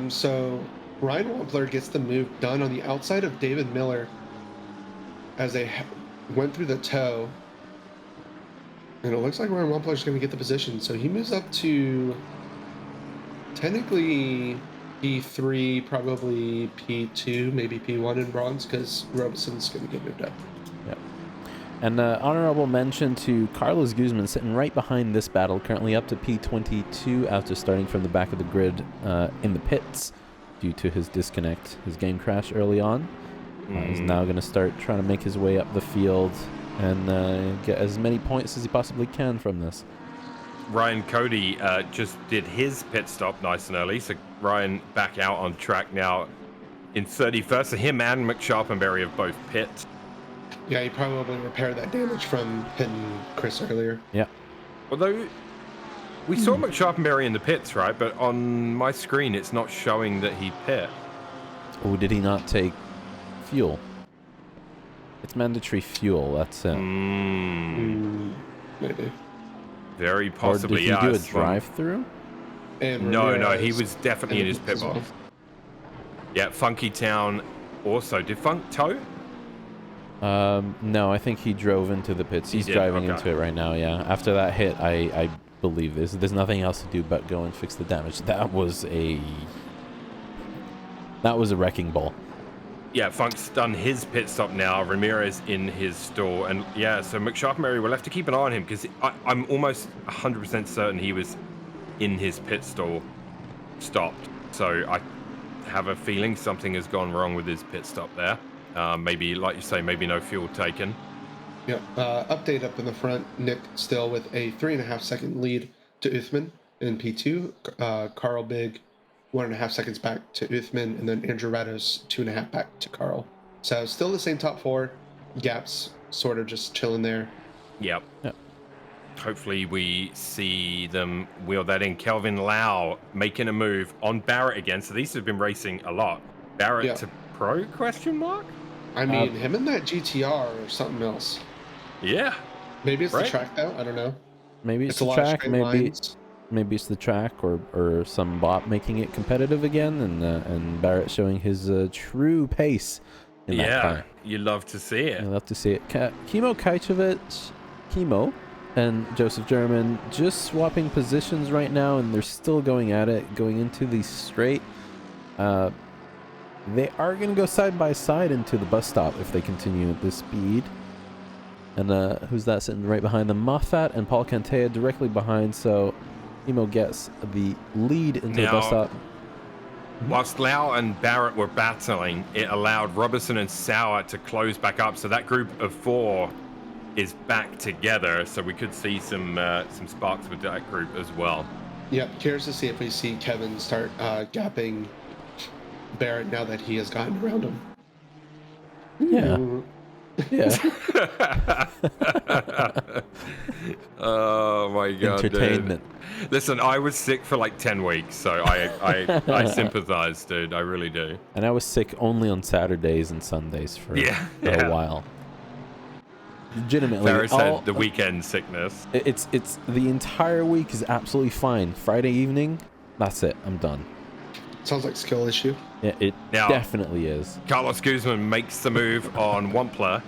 Speaker 2: So Ryan Wampler gets the move done on the outside of David Miller as they went through the toe. And it looks like Ryan Wampler is going to get the position. So he moves up to technically P3, probably P2, maybe P1 in bronze, because Robeson's going to get moved up.
Speaker 1: Yep. And honorable mention to Carlos Guzman sitting right behind this battle, currently up to P22 after starting from the back of the grid in the pits due to his disconnect, his game crash early on. He's now going to start trying to make his way up the field and get as many points as he possibly can from this.
Speaker 3: Ryan Cody just did his pit stop nice and early, so Ryan back out on track now in 31st. So him and McSharpenberry have both pit.
Speaker 2: Yeah, he probably repaired that damage from hitting Chris earlier.
Speaker 1: Yeah.
Speaker 3: Although we saw McSharpenberry in the pits, right? But on my screen, it's not showing that he pit.
Speaker 1: Oh, did he not take fuel? It's mandatory fuel, that's it.
Speaker 2: Maybe.
Speaker 3: Very possibly,
Speaker 1: or did he do a drive-through?
Speaker 3: No, he was definitely in his pit box.
Speaker 2: Well.
Speaker 3: Yeah, Funky Town also. Did Funk tow?
Speaker 1: No, I think he drove into the pits. He's driving into it right now, yeah. After that hit, I believe there's nothing else to do but go and fix the damage. That was a wrecking ball.
Speaker 3: Yeah, Funk's done his pit stop now. Ramirez in his stall. And yeah, so McSharpenberry, we'll have to keep an eye on him because I'm almost 100% certain he was in his pit stall stopped. So I have a feeling something has gone wrong with his pit stop there. Maybe, like you say, maybe no fuel taken.
Speaker 2: Yeah. Update up in the front. Nick still with a 3.5 second lead to Uthman in P2. Carl Big 1.5 seconds back to Uthman, and then Andrew Rados 2.5 back to Carl. So still the same top four. Gaps sort of just chilling there.
Speaker 3: Yep. Hopefully we see them wheel that in. Kelvin Lau making a move on Barrett again. So these have been racing a lot. Barrett to pro, question mark?
Speaker 2: I mean, him and that GTR or something else.
Speaker 3: Yeah.
Speaker 2: Maybe it's the track though. I don't know.
Speaker 1: Maybe it's
Speaker 2: a
Speaker 1: the
Speaker 2: lot of
Speaker 1: track.
Speaker 2: straight
Speaker 1: Maybe
Speaker 2: lines.
Speaker 1: maybe it's the track or some bot making it competitive again, and Barrett showing his true pace in that car.
Speaker 3: You love to see it.
Speaker 1: I love to see it. Kimo Kajcevic, and Joseph German just swapping positions right now, and they're still going at it, going into the straight. They are going to go side by side into the bus stop if they continue at this speed. And who's that sitting right behind them? Moffat and Paul Cantea directly behind, so Kimo gets the lead into the bus stop.
Speaker 3: Whilst Lau and Barrett were battling, it allowed Robertson and Sauer to close back up, so that group of four is back together, so we could see some sparks with that group as well.
Speaker 2: Yep, curious to see if we see Kevin start gapping Barrett now that he has gotten around him.
Speaker 1: Yeah. Yeah.
Speaker 3: Oh my god,
Speaker 1: entertainment.
Speaker 3: Dude. Listen, I was sick for like 10 weeks, so I sympathize, dude. I really do.
Speaker 1: And I was sick only on Saturdays and Sundays for a while. Legitimately,
Speaker 3: Farrah said the weekend sickness.
Speaker 1: It's the entire week is absolutely fine. Friday evening, that's it. I'm done.
Speaker 2: Sounds like skill issue.
Speaker 1: Yeah, it definitely is.
Speaker 3: Carlos Guzman makes the move on Wampler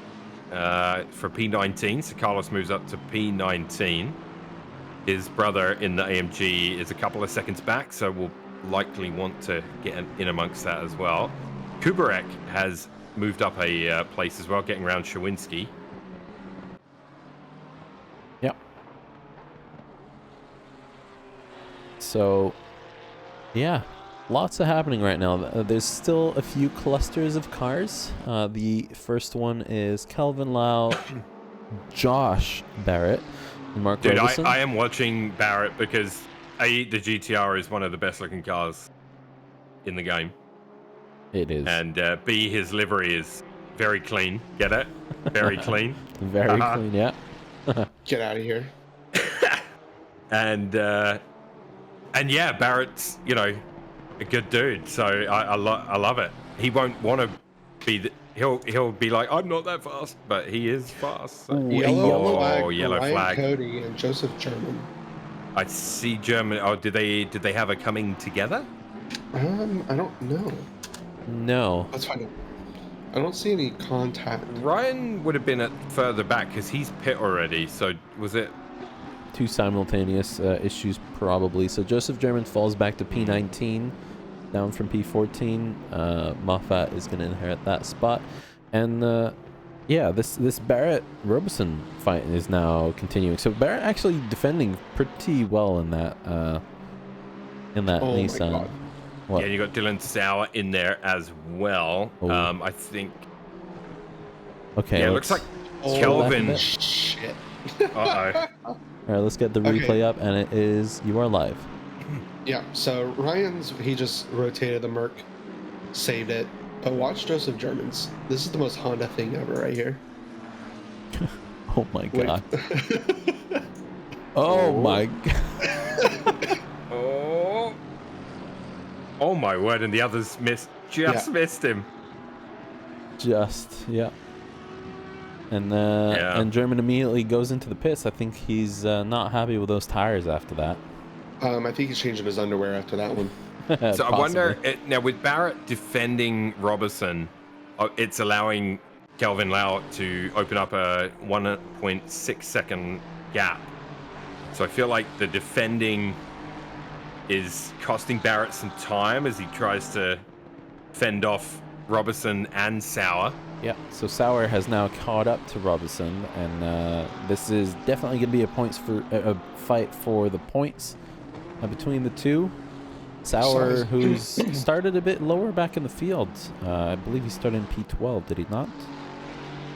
Speaker 3: for P19, so Carlos moves up to P19. His brother in the AMG is a couple of seconds back, so we'll likely want to get in amongst that as well. Kubarek has moved up a place as well, getting around Shawinski.
Speaker 1: Yep. So, yeah. Lots of happening right now. There's still a few clusters of cars. The first one is Kelvin Lau, Josh Barrett, and Mark Robertson.
Speaker 3: I am watching Barrett because A, the GTR is one of the best looking cars in the game.
Speaker 1: It is.
Speaker 3: And B, his livery is very clean. Get it? Very clean.
Speaker 1: Very clean, yeah.
Speaker 2: Get out of here.
Speaker 3: And yeah, Barrett's, a good dude, so I love it. He won't want to be. He'll be like, I'm not that fast, but he is fast. So.
Speaker 2: Yellow flag.
Speaker 3: Yellow
Speaker 2: Ryan
Speaker 3: flag.
Speaker 2: Cody and Joseph German.
Speaker 3: I see German. Oh, did they have a coming together?
Speaker 2: I don't know.
Speaker 1: No.
Speaker 2: Let's find out. I don't see any contact.
Speaker 3: Ryan would have been further back because he's pit already. So was it?
Speaker 1: Two simultaneous issues probably. So Joseph German falls back to P19, down from P14. Moffat is going to inherit that spot. And Yeah, this Barrett Robeson fight is now continuing. So Barrett actually defending pretty well in that
Speaker 2: Oh my
Speaker 1: Nissan.
Speaker 2: God.
Speaker 1: What?
Speaker 3: Yeah, you got Dylan Sauer in there as well.
Speaker 1: Oh.
Speaker 3: I think.
Speaker 1: Okay.
Speaker 3: Yeah, it looks like
Speaker 1: scroll back a
Speaker 3: Kelvin.
Speaker 1: bit.
Speaker 2: Shit.
Speaker 3: Uh-oh.
Speaker 1: All right, let's get the
Speaker 2: Okay.
Speaker 1: replay up, and it is you are live.
Speaker 2: Yeah, so he just rotated the Merc, saved it. But watch Joseph Germans. This is the most Honda thing ever right here.
Speaker 1: Oh my
Speaker 2: Wait.
Speaker 1: god. Oh my god.
Speaker 3: Oh my word! And the others missed him.
Speaker 1: Yeah. And German immediately goes into the pits. I think he's not happy with those tires after that.
Speaker 2: I think he's changing his underwear after that one.
Speaker 3: So I wonder now with Barrett defending Robertson, it's allowing Kelvin Lau to open up a 1.6 second gap. So I feel like the defending is costing Barrett some time as he tries to fend off Robertson and Sauer.
Speaker 1: Yeah, so Sauer has now caught up to Robertson, and this is definitely going to be a fight for the points between the two. Sauer, who's started a bit lower back in the field. I believe he started in P12, did he not?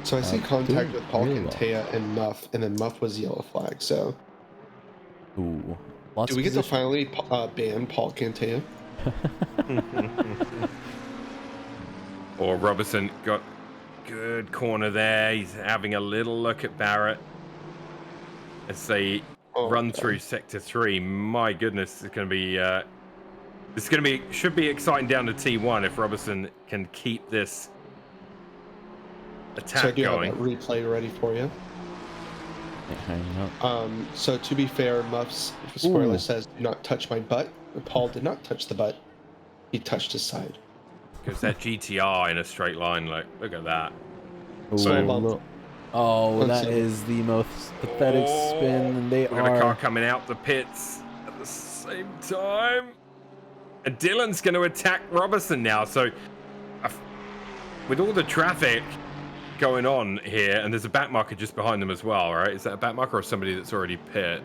Speaker 2: So I see contact
Speaker 1: doing
Speaker 2: with Paul
Speaker 1: really
Speaker 2: Cantea and Muff, and then Muff was yellow flag. So
Speaker 1: Ooh. Lots
Speaker 2: do we
Speaker 1: of
Speaker 2: get to
Speaker 1: position.
Speaker 2: finally ban Paul Cantea?
Speaker 3: Or Robertson got good corner there. He's having a little look at Barrett as they run through sector 3. My goodness, it's going to be should be exciting down to T1 if Robertson can keep this attack
Speaker 2: So I do
Speaker 3: going.
Speaker 2: have that replay ready for you.
Speaker 1: Yeah, hang on.
Speaker 2: So to be fair, Muff's spoiler says, "Do not touch my butt." But Paul did not touch the butt; he touched his side.
Speaker 3: Because that GTR in a straight line, like, look at that.
Speaker 1: Ooh,
Speaker 2: So-
Speaker 1: look. Oh,
Speaker 2: One
Speaker 1: that
Speaker 2: second.
Speaker 1: is the most pathetic spin, and they
Speaker 3: We got a car
Speaker 1: are...
Speaker 3: coming out the pits at the same time. And Dylan's going to attack Robertson now. So, with all the traffic going on here, and there's a back marker just behind them as well, right? Is that a back marker or somebody that's already pit?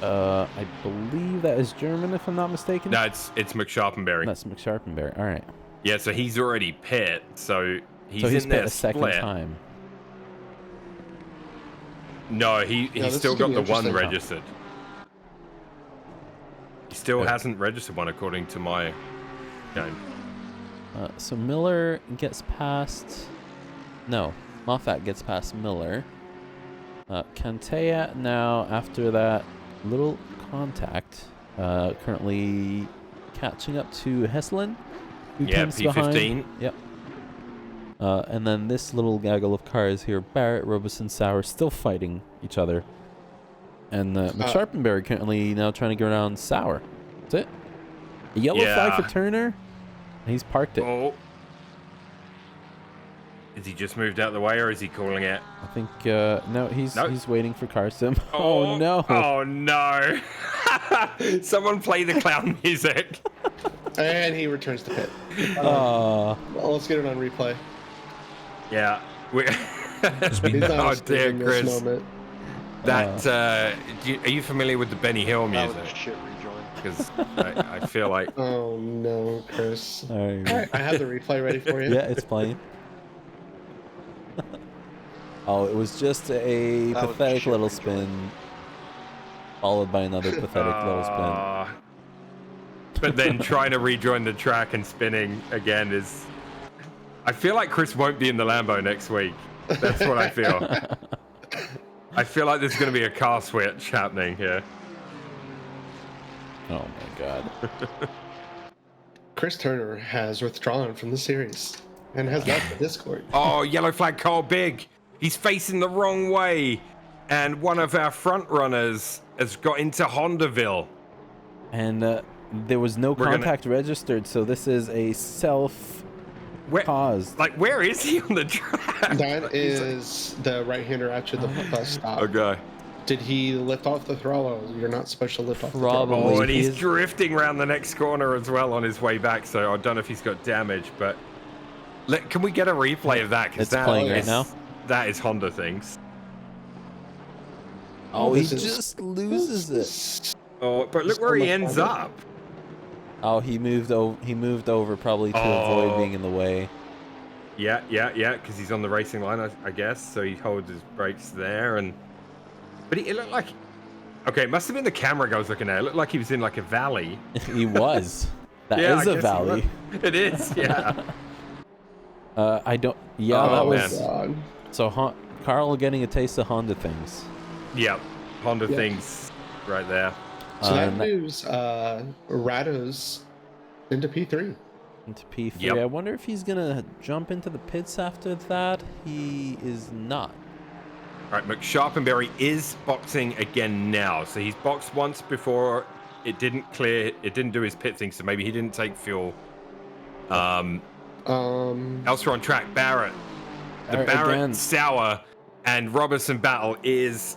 Speaker 1: I believe that is German, if I'm not mistaken.
Speaker 3: No, it's McSharpenberry.
Speaker 1: That's McSharpenberry. All right.
Speaker 3: Yeah, so he's already pit. So he's
Speaker 1: So he's
Speaker 3: in
Speaker 1: pit
Speaker 3: there
Speaker 1: a second
Speaker 3: split.
Speaker 1: time.
Speaker 3: No, he's
Speaker 2: this
Speaker 3: still
Speaker 2: is
Speaker 3: got
Speaker 2: gonna
Speaker 3: the
Speaker 2: be
Speaker 3: one
Speaker 2: interesting.
Speaker 3: registered. He still hasn't registered one according to my game.
Speaker 1: So Miller gets past... No, Moffat gets past Miller. Cantea now, after that little contact, currently catching up to Heslin, who
Speaker 3: Yeah,
Speaker 1: comes
Speaker 3: P15.
Speaker 1: behind. Yep. And then this little gaggle of cars here, Barrett, Robeson, Sauer, still fighting each other. And McSharpenberry currently now trying to get around Sauer. That's it. A yellow flag for Turner. He's parked it.
Speaker 3: Oh. Is he just moved out of the way, or is he calling it?
Speaker 1: I think no, he's waiting for Carson.
Speaker 3: Oh,
Speaker 1: Oh no!
Speaker 3: Oh no! Someone play the clown music.
Speaker 2: And he returns to pit.
Speaker 1: Oh,
Speaker 2: Well, let's get it on replay.
Speaker 3: Yeah.
Speaker 2: He's
Speaker 3: Oh
Speaker 2: honestly
Speaker 3: dear,
Speaker 2: in this
Speaker 3: Chris.
Speaker 2: moment.
Speaker 3: That are you familiar with the Benny Hill
Speaker 5: That was
Speaker 3: music?
Speaker 5: a shit rejoin.
Speaker 3: Because I feel like
Speaker 2: Oh no, Chris.
Speaker 1: all right.
Speaker 2: All right, I have the replay ready for you.
Speaker 1: Yeah, it's playing. Oh, it was just a
Speaker 5: That was a
Speaker 1: pathetic
Speaker 5: shit
Speaker 1: little
Speaker 5: rejoin.
Speaker 1: spin, followed by another pathetic little spin.
Speaker 3: But then trying to rejoin the track and spinning again is. I feel like Chris won't be in the Lambo next week. That's what I feel. I feel like there's going to be a car switch happening here.
Speaker 1: Oh my god.
Speaker 2: Chris Turner has withdrawn from the series and has left the Discord.
Speaker 3: Oh, yellow flag Carl Big. He's facing the wrong way. And one of our front runners has got into Hondaville.
Speaker 1: And there was no
Speaker 3: We're gonna-
Speaker 1: contact registered, so this is a self-caused.
Speaker 3: Where is he on the track?
Speaker 2: That is the right-hander after the bus stop.
Speaker 3: Okay.
Speaker 2: Did he lift off the throttle? You're not supposed to lift off the
Speaker 1: Probably.
Speaker 2: throttle.
Speaker 3: Oh, and he's
Speaker 1: He's-
Speaker 3: drifting around the next corner as well on his way back. So I don't know if he's got damage, but Can we get a replay of that? 'Cause
Speaker 1: It's
Speaker 3: that
Speaker 1: playing right
Speaker 3: is-
Speaker 1: now.
Speaker 3: That is Honda things.
Speaker 1: Oh, he
Speaker 2: this is-
Speaker 1: just loses it.
Speaker 3: Oh, but look
Speaker 2: So
Speaker 3: where he
Speaker 2: much
Speaker 3: ends
Speaker 2: Honda.
Speaker 3: up.
Speaker 1: Oh, he moved over. He moved over probably to avoid
Speaker 3: Oh.
Speaker 1: being in the way.
Speaker 3: Yeah, because he's on the racing line, I guess. So he holds his brakes there, but it looked like. Okay, it must have been the camera guy was looking at. It looked like he was in like a valley.
Speaker 1: He was. That
Speaker 3: Yeah,
Speaker 1: is
Speaker 3: I
Speaker 1: a
Speaker 3: guess he
Speaker 1: valley.
Speaker 3: was. It is, yeah.
Speaker 1: I don't. Yeah,
Speaker 3: Oh,
Speaker 1: that was.
Speaker 2: God.
Speaker 1: So Carl getting a taste of Honda things.
Speaker 3: Yep, Honda
Speaker 2: Yeah.
Speaker 3: things right there.
Speaker 2: So that
Speaker 1: And
Speaker 2: moves Rados into P3.
Speaker 1: into P3.
Speaker 3: Yep.
Speaker 1: I wonder if he's gonna jump into the pits after that. He is not.
Speaker 3: All right, McSharpenberry is boxing again now. So he's boxed once before. It didn't clear. It didn't do his pit thing. So maybe he didn't take fuel. Elsewhere on track, Barrett. The Barrett
Speaker 1: again.
Speaker 3: Sauer and Robertson battle is.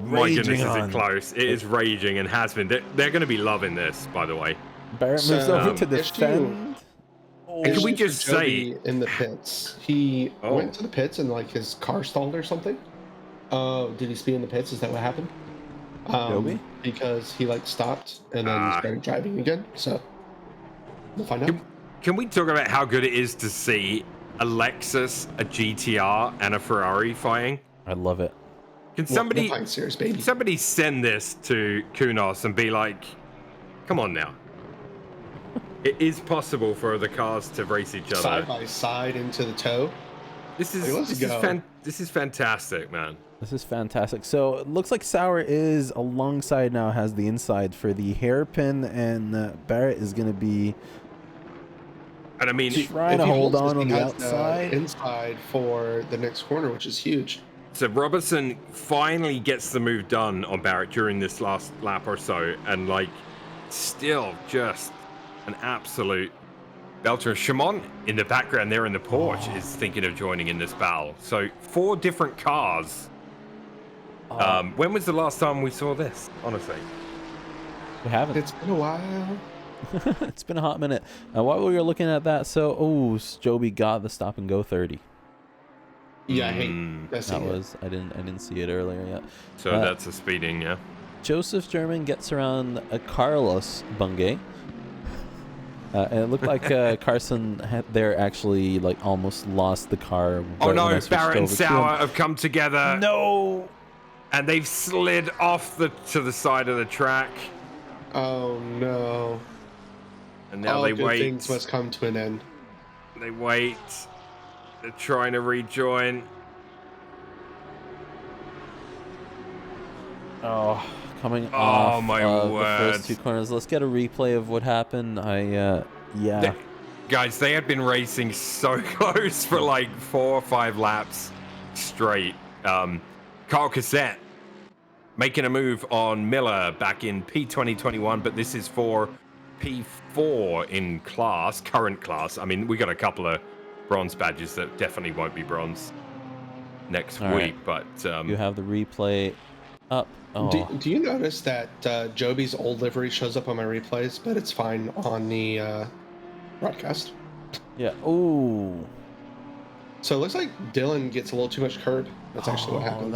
Speaker 3: My
Speaker 1: Raging
Speaker 3: goodness, is
Speaker 1: on.
Speaker 3: it close? It is raging and has been. They're going to be loving this, by the way.
Speaker 1: Barrett moves
Speaker 2: So,
Speaker 1: over to
Speaker 2: issue-
Speaker 1: defend. Oh,
Speaker 3: And can we
Speaker 2: Issue for
Speaker 3: just say-
Speaker 2: Joby in the pits? He
Speaker 3: Oh.
Speaker 2: went to the pits and like his car stalled or something. Did he speed in the pits? Is that what happened?
Speaker 1: Joby?
Speaker 2: Because he like stopped and then
Speaker 3: Ah.
Speaker 2: started driving again. So we'll find out.
Speaker 3: Can we talk about how good it is to see a Lexus, a GTR, and a Ferrari fighting?
Speaker 1: I love it.
Speaker 3: Can
Speaker 2: The
Speaker 3: somebody
Speaker 2: Pine Series, baby.
Speaker 3: somebody send this to Kunos and be like, come on now. It is possible for the cars to race each
Speaker 2: Side
Speaker 3: other.
Speaker 2: by side into the toe.
Speaker 3: This is
Speaker 2: Hey, let's go.
Speaker 3: this is fantastic, man.
Speaker 1: This is fantastic. So it looks like Sauer is alongside now, has the inside for the hairpin, and Barrett is going to be
Speaker 3: And I mean,
Speaker 1: trying
Speaker 2: If
Speaker 1: to
Speaker 2: he
Speaker 1: hold
Speaker 2: holds
Speaker 1: on
Speaker 2: this,
Speaker 1: on
Speaker 2: he
Speaker 1: the
Speaker 2: has
Speaker 1: outside.
Speaker 2: inside for the next corner, which is huge.
Speaker 3: so Robertson finally gets the move done on Barrett during this last lap or so, and like, still just an absolute belter. Shimon in the background there in the porch is thinking of joining in this battle. So 4 different cars. When was the last time we saw this? Honestly,
Speaker 1: We haven't.
Speaker 2: It's been a while.
Speaker 1: It's been a hot minute. While we were looking at that, Joby got the stop and go 30.
Speaker 2: Yeah, I hate
Speaker 1: That was I didn't see it earlier yet.
Speaker 3: so that's a speeding, yeah.
Speaker 1: Joseph German gets around Carlos Bungay. And it looked like Carson there actually like almost lost the car.
Speaker 3: Oh
Speaker 1: right
Speaker 3: no,
Speaker 1: when I switched
Speaker 3: Barrett and
Speaker 1: over to him.
Speaker 3: Sauer have come together.
Speaker 1: No.
Speaker 3: And they've slid off to the side of the track.
Speaker 2: Oh no.
Speaker 3: And now
Speaker 2: All
Speaker 3: they
Speaker 2: good
Speaker 3: wait.
Speaker 2: things must come to an end.
Speaker 3: They wait. They're trying to rejoin.
Speaker 1: Oh, coming
Speaker 3: Oh,
Speaker 1: off
Speaker 3: my
Speaker 1: of the
Speaker 3: word.
Speaker 1: first 2 corners. Let's get a replay of what happened. Yeah.
Speaker 3: Guys, they had been racing so close for like 4 or 5 laps straight. Carl Cassette making a move on Miller back in P2021, but this is for P4 in class, current class. I mean, we got a couple of bronze badges that definitely won't be bronze next
Speaker 1: All
Speaker 3: week,
Speaker 1: right.
Speaker 3: but
Speaker 1: You have the replay up. Oh,
Speaker 2: Do you notice that Joby's old livery shows up on my replays, but it's fine on the broadcast?
Speaker 1: yeah. Oh,
Speaker 2: So it looks like Dylan gets a little too much curb. That's actually what happens.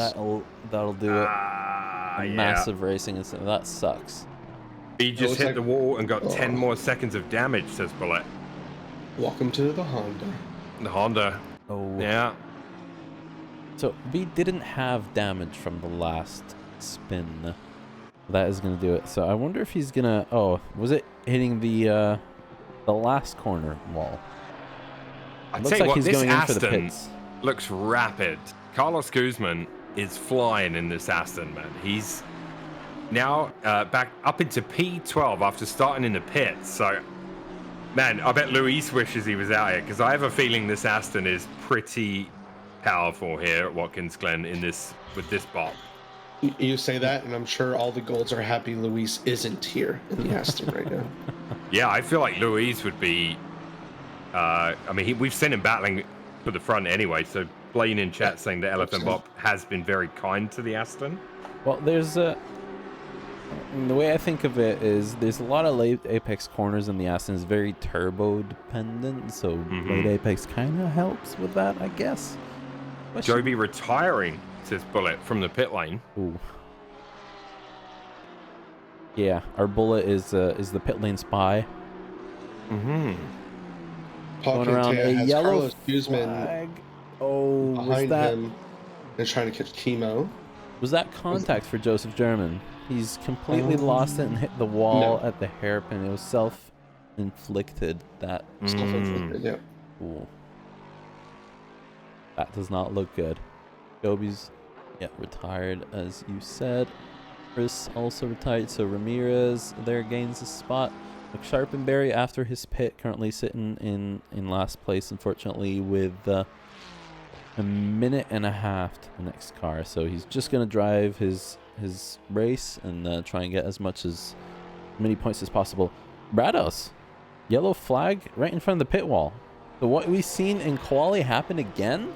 Speaker 1: That'll do it.
Speaker 3: yeah.
Speaker 1: Massive racing incident. That sucks.
Speaker 3: He just
Speaker 2: looks
Speaker 3: hit
Speaker 2: like-
Speaker 3: the wall and got
Speaker 2: Oh.
Speaker 3: 10 more seconds of damage, says Bullet.
Speaker 2: Welcome to the Honda.
Speaker 3: The Honda.
Speaker 1: Oh.
Speaker 3: Yeah.
Speaker 1: So B didn't have damage from the last spin. That is gonna do it. So I wonder if he's gonna. Oh, was it hitting the last corner wall?
Speaker 3: I
Speaker 1: Looks
Speaker 3: tell you
Speaker 1: like
Speaker 3: what,
Speaker 1: he's
Speaker 3: this
Speaker 1: going in for the
Speaker 3: Aston
Speaker 1: pits.
Speaker 3: looks rapid. Carlos Guzman is flying in this Aston, man. He's now back up into P12 after starting in the pits. So, man, I bet Luis wishes he was out here, because I have a feeling this Aston is pretty powerful here at Watkins Glen with this bop.
Speaker 2: You say that, and I'm sure all the golds are happy Luis isn't here in the Aston right now.
Speaker 3: Yeah, I feel like Luis would be. I mean, we've seen him battling for the front anyway. So Blaine in chat saying that Elephant Bop has been very kind to the Aston.
Speaker 1: Well, there's And the way I think of it is there's a lot of late apex corners in the Aston is very turbo dependent, so late apex kind of helps with that, I guess.
Speaker 3: Joby retiring, says Bullet, from the pit lane.
Speaker 1: Ooh. Yeah, our Bullet is the pit lane spy.
Speaker 2: Paul
Speaker 1: Going around
Speaker 2: Cantea
Speaker 1: a
Speaker 2: has
Speaker 1: yellow
Speaker 2: Carlos Guzman
Speaker 1: flag. Oh,
Speaker 2: behind him and trying to catch Chemo.
Speaker 1: Was that contact for Joseph German? He's completely lost it and hit the wall at the hairpin. It was self-inflicted. That
Speaker 2: Self-inflicted, yeah.
Speaker 1: Ooh. That does not look good. Joby's retired, as you said. Chris also retired, so Ramirez there gains a spot. Sharpenberry, after his pit, currently sitting in last place, unfortunately, with a minute and a half to the next car. So he's just going to drive his race and try and get as many points as possible. Brados, yellow flag right in front of the pit wall. So what we've seen in quali happen again?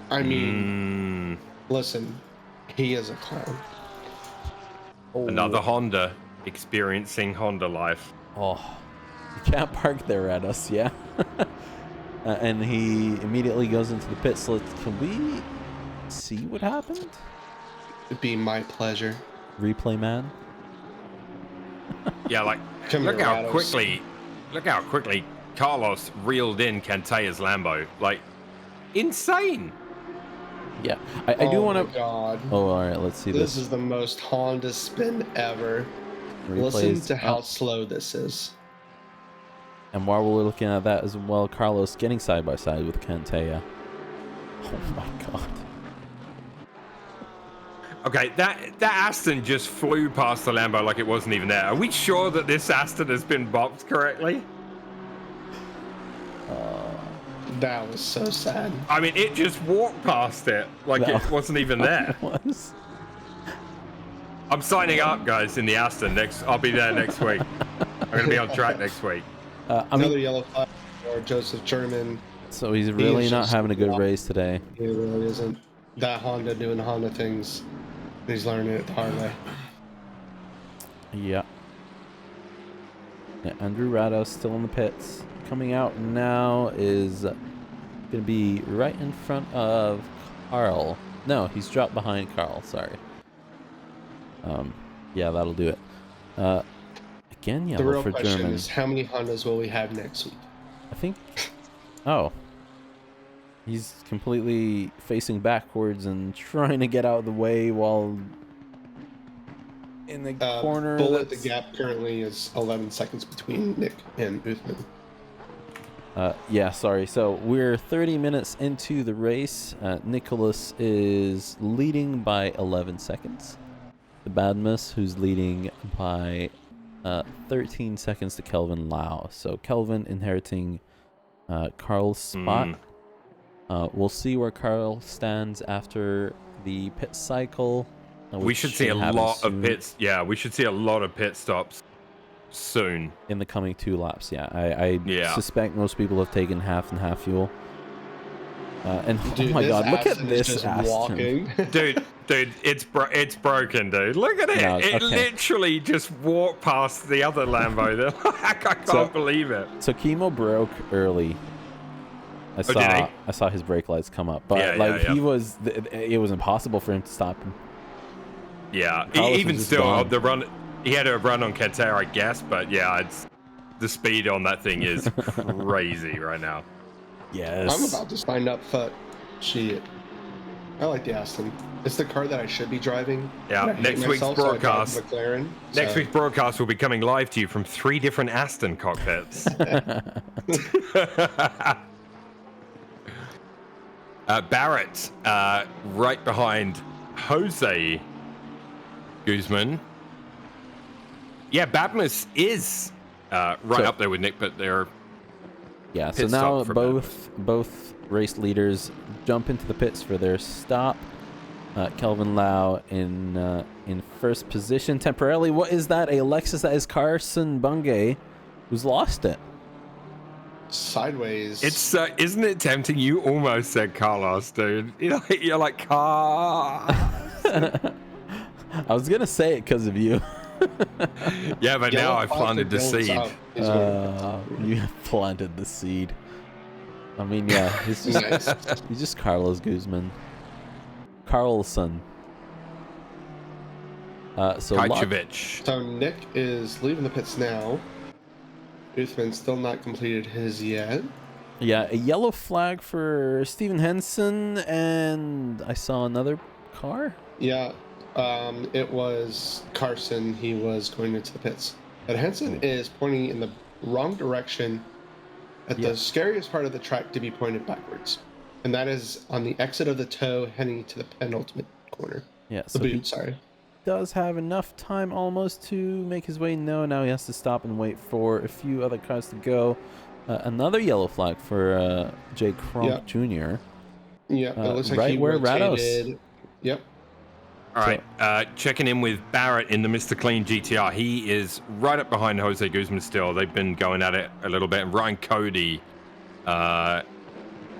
Speaker 2: I mean, listen, he is a clown.
Speaker 1: Oh.
Speaker 3: Another Honda experiencing Honda life.
Speaker 1: Oh, you can't park there at us, yeah. And he immediately goes into the pit slot. Can we see what happened?
Speaker 2: It'd be my pleasure.
Speaker 1: Replay man.
Speaker 3: Yeah, like look how quickly Carlos reeled in Cantea's Lambo. Like insane.
Speaker 1: Yeah, I do want to.
Speaker 2: God.
Speaker 1: Oh, all right. Let's see this.
Speaker 2: This is the most Honda spin ever. Listen to how slow this is.
Speaker 1: And while we're looking at that as well, Carlos getting side by side with Cantea. Oh my God.
Speaker 3: Okay, that Aston just flew past the Lambo like it wasn't even there. Are we sure that this Aston has been bopped correctly?
Speaker 2: That was so sad.
Speaker 3: I mean, it just walked past it like it wasn't even there.
Speaker 1: Was.
Speaker 3: I'm signing up, guys, in the Aston. I'll be there next week. I'm going to be on track next week.
Speaker 2: Another yellow flag for Joseph German.
Speaker 1: So he's really not having a good race today.
Speaker 2: He really isn't. That Honda doing Honda things. He's learning it the hard way.
Speaker 1: Yeah. Andrew Rados still in the pits. Coming out now is going to be right in front of Carl. No, he's dropped behind Carl. Sorry. Yeah, that'll do it. Again, yellow
Speaker 2: The real
Speaker 1: for
Speaker 2: question
Speaker 1: German.
Speaker 2: is, how many Hondas will we have next week?
Speaker 1: I think. Oh. He's completely facing backwards and trying to get out of the way while in the corner.
Speaker 2: Bullet, the gap currently is 11 seconds between Nick and Uthman.
Speaker 1: Yeah, sorry. So we're 30 minutes into the race. Nicholas is leading by 11 seconds. The Badmus, who's leading by 13 seconds to Kelvin Lau. So Kelvin inheriting Carl's spot. We'll see where Carl stands after the pit cycle.
Speaker 3: We should see a lot of pits. Yeah, we should see a lot of pit stops soon. In
Speaker 1: the coming 2 laps, yeah. I suspect most people have taken half and half fuel. And
Speaker 2: dude,
Speaker 1: oh my God, look at
Speaker 2: Aston
Speaker 1: this
Speaker 2: is just
Speaker 1: Aston.
Speaker 2: walking.
Speaker 3: dude, it's broken, dude. Look at it.
Speaker 1: No,
Speaker 3: it literally just walked past the other Lambo. I can't believe it.
Speaker 1: So Chemo broke early. I saw his brake lights come up, but he was. It was impossible for him to stop him.
Speaker 3: Yeah, even still, the run. He had a run on Canter, I guess, but yeah, the speed on that thing is crazy right now.
Speaker 1: Yes.
Speaker 2: I'm about to sign up for shit. I like the Aston. It's the car that I should be driving.
Speaker 3: Yeah, next week's broadcast.
Speaker 2: McLaren,
Speaker 3: next week's broadcast will be coming live to you from 3 different Aston cockpits. Barrett, right behind Jose Guzman. Yeah, Badmus is right up there with Nick, but they're
Speaker 1: so now both race leaders jump into the pits for their stop. Kelvin Lau in first position temporarily. What is that? A Lexus? That is Carson Bungay, who's lost it.
Speaker 2: Sideways.
Speaker 3: It's isn't it tempting? You almost said Carlos, dude. You're like Car.
Speaker 1: I was gonna say it because of you.
Speaker 3: Yeah, but now I've planted the seed.
Speaker 1: You have planted the seed. I mean, yeah, he's just Carlos Guzman. Carlson. So
Speaker 3: Kajcevic.
Speaker 2: So Nick is leaving the pits now. Guzman's still not completed his yet.
Speaker 1: Yeah, a yellow flag for Steven Henson, and I saw another car.
Speaker 2: Yeah, it was Carson. He was going into the pits. But Henson is pointing in the wrong direction at the scariest part of the track to be pointed backwards. And that is on the exit of the toe heading to the penultimate corner.
Speaker 1: Yeah,
Speaker 2: The
Speaker 1: so
Speaker 2: boot, sorry.
Speaker 1: does have enough time almost to make his way. No, now he has to stop and wait for a few other cars to go. Another yellow flag for Jay Kronk Jr.
Speaker 2: Yeah, it looks like
Speaker 1: right
Speaker 2: he
Speaker 1: where
Speaker 2: rotated.
Speaker 1: Rados.
Speaker 2: Yep.
Speaker 3: All right, checking in with Barrett in the Mr. Clean GTR. He is right up behind Jose Guzman still. They've been going at it a little bit. And Ryan Cody,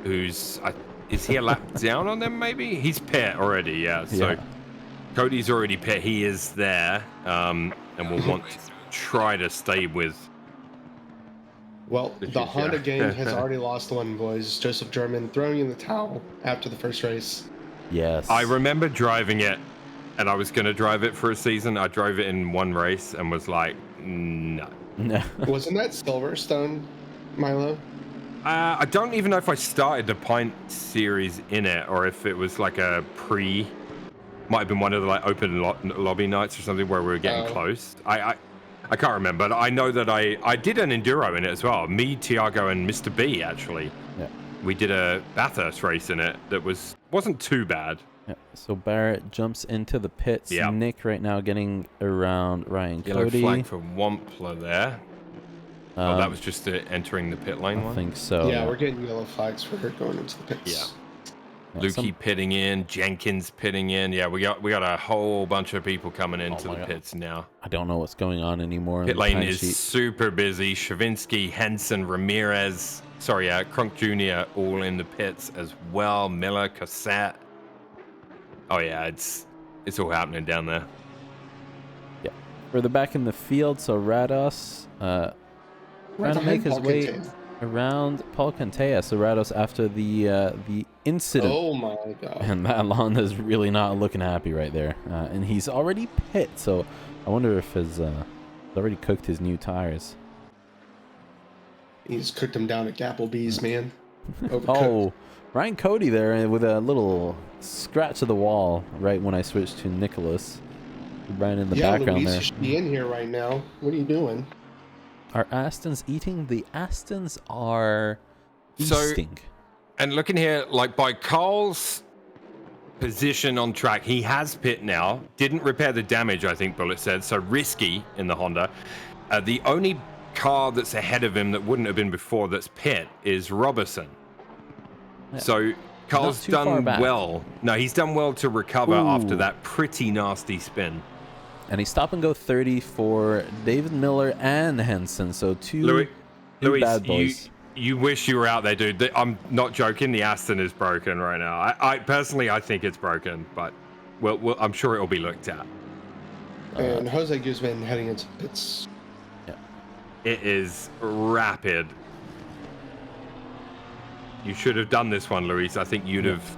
Speaker 3: is he a lap down on them maybe? He's pit already, yeah. So Cody's already pit. He is there, and will want to try to stay with.
Speaker 2: Well, the Honda gang has already lost one, boys. Joseph German throwing in the towel after the first race.
Speaker 1: Yes.
Speaker 3: I remember driving it, and I was going to drive it for a season. I drove it in one race and was like, no.
Speaker 1: No.
Speaker 2: Wasn't that Silverstone, Milo?
Speaker 3: I don't even know if I started the Pint series in it, or if it was like a might have been one of the like open lobby nights or something where we were getting close. I can't remember, but I know that I did an enduro in it as well. Me, Tiago, and Mr. B actually.
Speaker 1: Yeah.
Speaker 3: We did a Bathurst race in it that wasn't too bad.
Speaker 1: Yeah. So Barrett jumps into the pits.
Speaker 3: Yeah.
Speaker 1: Nick right now getting around Ryan Cody.
Speaker 3: Yellow flag for Wampler there. That was just entering the pit lane
Speaker 1: I
Speaker 3: one.
Speaker 1: think so.
Speaker 2: Yeah, we're getting yellow flags for going into the pits.
Speaker 3: Yeah. Lukey pitting in, Jenkins pitting in. Yeah, we got a whole bunch of people coming into the pits now.
Speaker 1: I don't know what's going on anymore.
Speaker 3: Pit lane is super busy. Shavinsky, Henson, Ramirez, Kronk Jr. all in the pits as well. Miller, Cossette. Oh yeah, it's all happening down there.
Speaker 1: Yeah. Further back in the field, so Rados trying to make his way around Paul Cantea. So Rados after the incident.
Speaker 2: Oh my god.
Speaker 1: And that Honda is really not looking happy right there. And he's already pit, so I wonder if he's already cooked his new tires.
Speaker 2: He's cooked them down at Applebee's, man.
Speaker 1: Oh, Ryan Cody there with a little scratch of the wall right when I switched to Nicholas. Right in the background
Speaker 2: Luis,
Speaker 1: there.
Speaker 2: You should be in here right now. What are you doing?
Speaker 1: Are Astons eating? The Astons are easting.
Speaker 3: And looking here, like by Carl's position on track, he has pit now. Didn't repair the damage, I think Bullet said. So risky in the Honda. The only car that's ahead of him that wouldn't have been before that's pit is Robertson. Yeah. So Carl's done well. No, he's done well to recover after that pretty nasty spin.
Speaker 1: And he stop and go 30 for David Miller and Henson. So two bad boys.
Speaker 3: You wish you were out there, dude. I'm not joking. The Aston is broken right now. I personally, I think it's broken, but I'm sure it'll be looked at.
Speaker 2: And Jose Guzman heading into the pits.
Speaker 1: Yeah.
Speaker 3: It is rapid. You should have done this one, Luis. I think you'd have.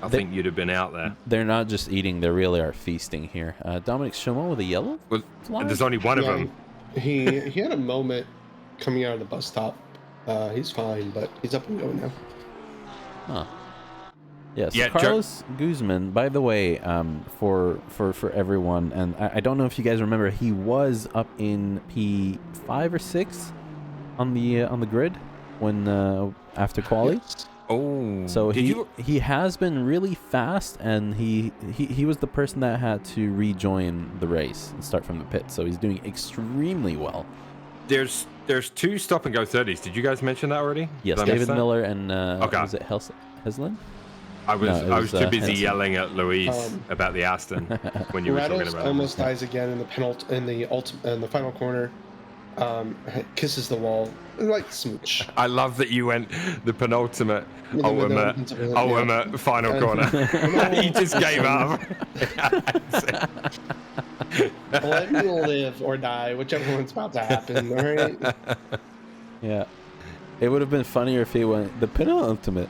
Speaker 3: I think you'd have been out there.
Speaker 1: They're not just eating; they really are feasting here. Dominic Schumann with a yellow flag?
Speaker 3: There's only one of them.
Speaker 2: He had a moment coming out of the bus stop. He's fine, but he's up and going now.
Speaker 1: Huh. Yes. Yeah, Carlos Guzman, by the way, for everyone, and I don't know if you guys remember, he was up in P5 or 6 on the grid when after quali.
Speaker 2: Yes.
Speaker 3: Oh.
Speaker 1: So he has been really fast, and he was the person that had to rejoin the race and start from the pit. So he's doing extremely well.
Speaker 3: There's 2 stop and go 30s. Did you guys mention that already?
Speaker 1: Yes, David Miller and was it Heslin?
Speaker 3: I was too busy
Speaker 1: Henson.
Speaker 3: yelling at Luis about the Aston when you were talking about
Speaker 2: almost dies again in the final corner. Kisses the wall, like smooch.
Speaker 3: I love that you went the penultimate,
Speaker 2: The
Speaker 3: ultimate final corner. He just gave up.
Speaker 2: Let me live or die, whichever one's about to happen. All right.
Speaker 1: Yeah. It would have been funnier if he went the penultimate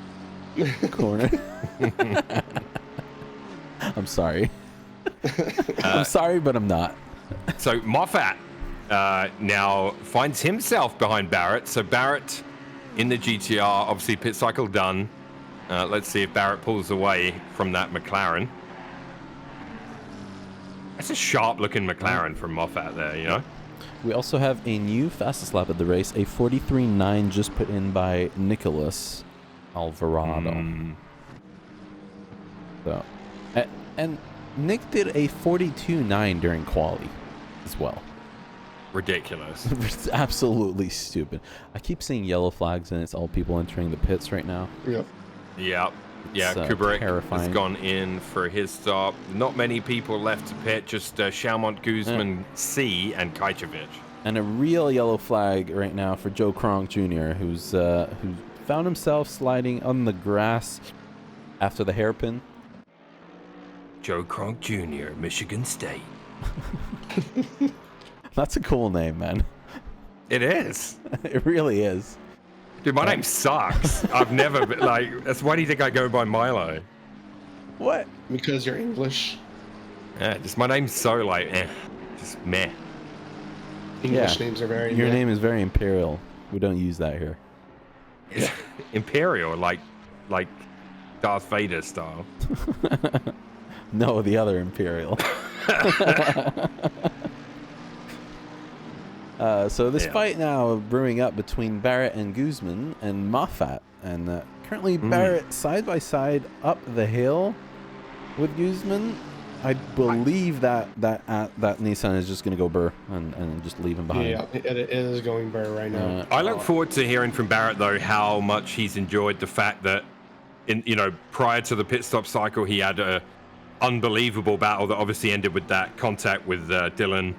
Speaker 1: corner. I'm sorry. I'm sorry, but I'm not.
Speaker 3: So Moffat now finds himself behind Barrett. So Barrett in the GTR, obviously pit cycle done. Let's see if Barrett pulls away from that McLaren. That's a sharp-looking McLaren from Moffat there, you know?
Speaker 1: We also have a new fastest lap of the race, a 43.9 just put in by Nicholas Alvarado. So, and Nick did a 42.9 during quali as well.
Speaker 3: Ridiculous.
Speaker 1: It's absolutely stupid. I keep seeing yellow flags and it's all people entering the pits right now.
Speaker 2: Yep.
Speaker 3: Yeah,
Speaker 1: It's,
Speaker 3: Kubrick
Speaker 1: terrifying.
Speaker 3: has gone in for his stop. Not many people left to pit, just Shalmont, Guzman, C, and Kajcevic.
Speaker 1: And a real yellow flag right now for Joe Kronk Jr., who's who found himself sliding on the grass after the hairpin.
Speaker 3: Joe Kronk Jr., Michigan State.
Speaker 1: That's a cool name, man.
Speaker 3: It is.
Speaker 1: It really is.
Speaker 3: Dude, my name sucks. I've never been, that's why do you think I go by Milo?
Speaker 1: What?
Speaker 2: Because you're English.
Speaker 3: Yeah, just my name's so just meh.
Speaker 2: English names are very.
Speaker 1: Your name is very imperial. We don't use that here.
Speaker 3: Imperial, like Darth Vader style.
Speaker 1: No, the other imperial. So this fight now brewing up between Barrett and Guzman and Moffat, and currently Barrett side by side up the hill with Guzman. I believe that Nissan is just going to go burr and just leave him behind.
Speaker 2: Yeah, it is going burr right now.
Speaker 3: I look forward to hearing from Barrett though how much he's enjoyed the fact that prior to the pit stop cycle he had a unbelievable battle that obviously ended with that contact with Dylan.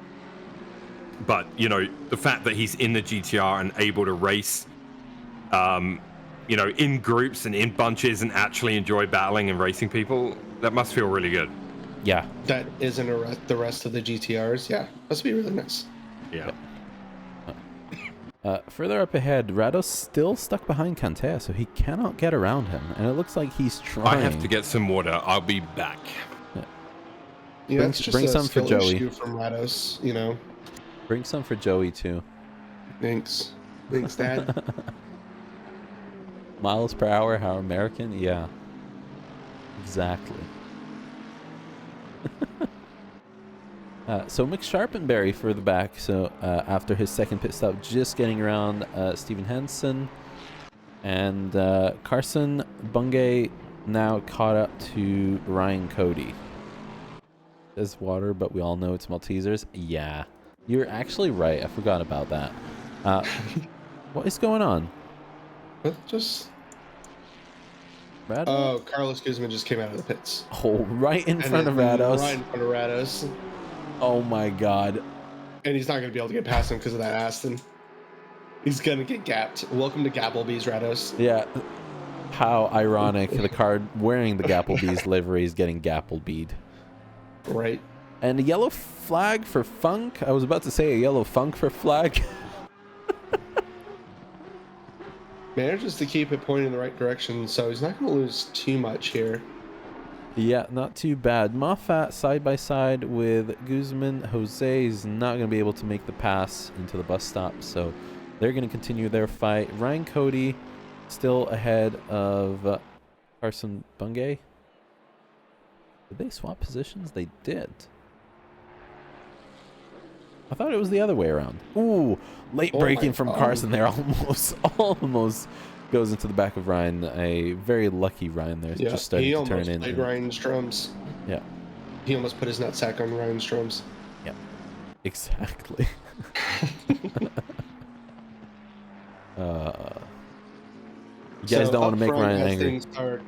Speaker 3: But the fact that he's in the GTR and able to race, in groups and in bunches and actually enjoy battling and racing people, that must feel really good.
Speaker 1: Yeah.
Speaker 2: That isn't the rest of the GTRs. Yeah, must be really nice.
Speaker 3: Yeah.
Speaker 1: Further up ahead, Rado's still stuck behind Cantea, so he cannot get around him, and it looks like he's trying.
Speaker 3: I have to get some water. I'll be back.
Speaker 2: Yeah,
Speaker 1: bring some for Joey.
Speaker 2: From Rados,
Speaker 1: Bring some for Joey too.
Speaker 2: Thanks, Dad.
Speaker 1: Miles per hour, how American? Yeah. Exactly. So Mick Sharpenberry for the back. So after his second pit stop, just getting around Stephen Henson. And Carson Bungay now caught up to Ryan Cody. There's water, but we all know it's Maltesers. Yeah. You're actually right. I forgot about that. What is going on?
Speaker 2: Just...
Speaker 1: Rado?
Speaker 2: Oh, Carlos Guzman just came out of the pits.
Speaker 1: Oh, right in front of Rados.
Speaker 2: Right in front of Rados.
Speaker 1: Oh my God.
Speaker 2: And he's not going to be able to get past him because of that Aston. He's going to get gapped. Welcome to Gapplebee's, Rados.
Speaker 1: Yeah. How ironic. The car wearing the Gapplebee's livery is getting Gapplebeed.
Speaker 2: Right.
Speaker 1: And a yellow flag for Funk. I was about to say a yellow Funk for flag.
Speaker 2: Manages to keep it pointing in the right direction, so he's not going to lose too much here.
Speaker 1: Yeah, not too bad. Moffat side by side with Guzman. Jose is not going to be able to make the pass into the bus stop, so they're going to continue their fight. Ryan Cody still ahead of Carson Bungay. Did they swap positions? They did. I thought it was the other way around. Ooh, late braking from Carson there. Almost goes into the back of Ryan. A very lucky Ryan there.
Speaker 2: Yeah,
Speaker 1: just starting to turn in.
Speaker 2: He almost played Ryan's drums.
Speaker 1: Yeah.
Speaker 2: He almost put his nutsack on Ryan's drums.
Speaker 1: Yeah. Exactly. You guys don't want to make Ryan angry.
Speaker 2: Things start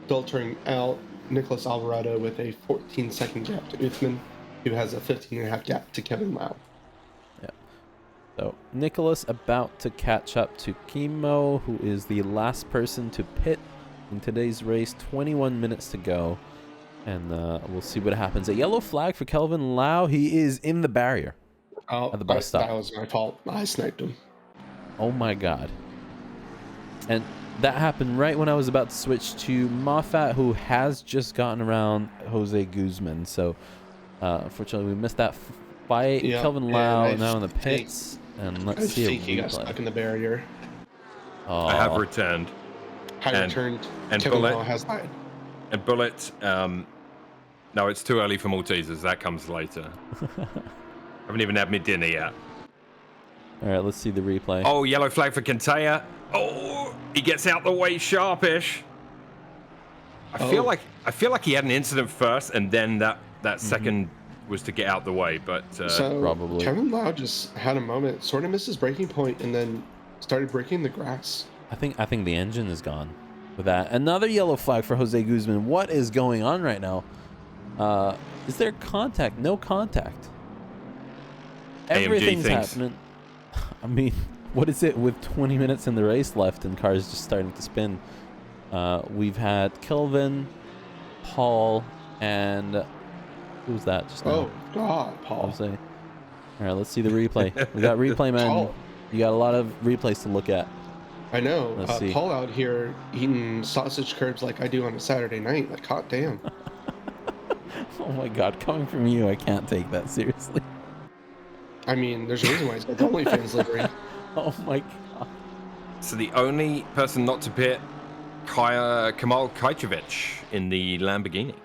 Speaker 2: filtering out Nicholas Alvarado with a 14-second gap to Uthman, who has a 15.5 gap to Kevin Lau.
Speaker 1: Yeah. So Nicholas about to catch up to Kimo, who is the last person to pit in today's race. 21 minutes to go. And we'll see what happens. A yellow flag for Kelvin Lau. He is in the barrier at the bus stop.
Speaker 2: That was my fault. I sniped him.
Speaker 1: Oh my god. And that happened right when I was about to switch to Moffat, who has just gotten around Jose Guzman. So unfortunately we missed that fight.
Speaker 2: Yep,
Speaker 1: Kelvin Lau
Speaker 2: and
Speaker 1: now in the pits. And let's see a
Speaker 2: he got
Speaker 1: replay.
Speaker 2: stuck in the barrier.
Speaker 1: Oh,
Speaker 3: I have returned.
Speaker 2: Returned.
Speaker 3: And
Speaker 2: Kevin
Speaker 3: Bullet
Speaker 2: Lau has died.
Speaker 3: And Bullet, no, it's too early for Maltesers. That comes later. Haven't even had my dinner yet.
Speaker 1: all right, let's see the replay.
Speaker 3: Oh, yellow flag for Kentaya. Oh, he gets out the way sharpish. I feel like he had an incident first, and then that second was to get out the way. But
Speaker 2: So
Speaker 1: probably.
Speaker 2: Kevin Lau just had a moment, sort of missed his braking point, and then started breaking the grass.
Speaker 1: I think the engine is gone with that. Another yellow flag for Jose Guzman. What is going on right now? Is there contact? No contact. Everything's happening. I mean, what is it with 20 minutes in the race left and cars just starting to spin? We've had Kelvin, Paul, and who's that just now?
Speaker 2: Oh God, Paul.
Speaker 1: Jose. All right, let's see the replay. We got replay, man.
Speaker 2: Paul.
Speaker 1: You got a lot of replays to look at.
Speaker 2: I know.
Speaker 1: Let's see.
Speaker 2: Paul out here eating sausage curbs like I do on a Saturday night. Like, hot damn.
Speaker 1: Oh my god, coming from you, I can't take that seriously.
Speaker 2: I mean, there's a reason why he's got the OnlyFans livery.
Speaker 1: Oh my god.
Speaker 3: so the only person not to pit, Kamal Kajcevic in the Lamborghini,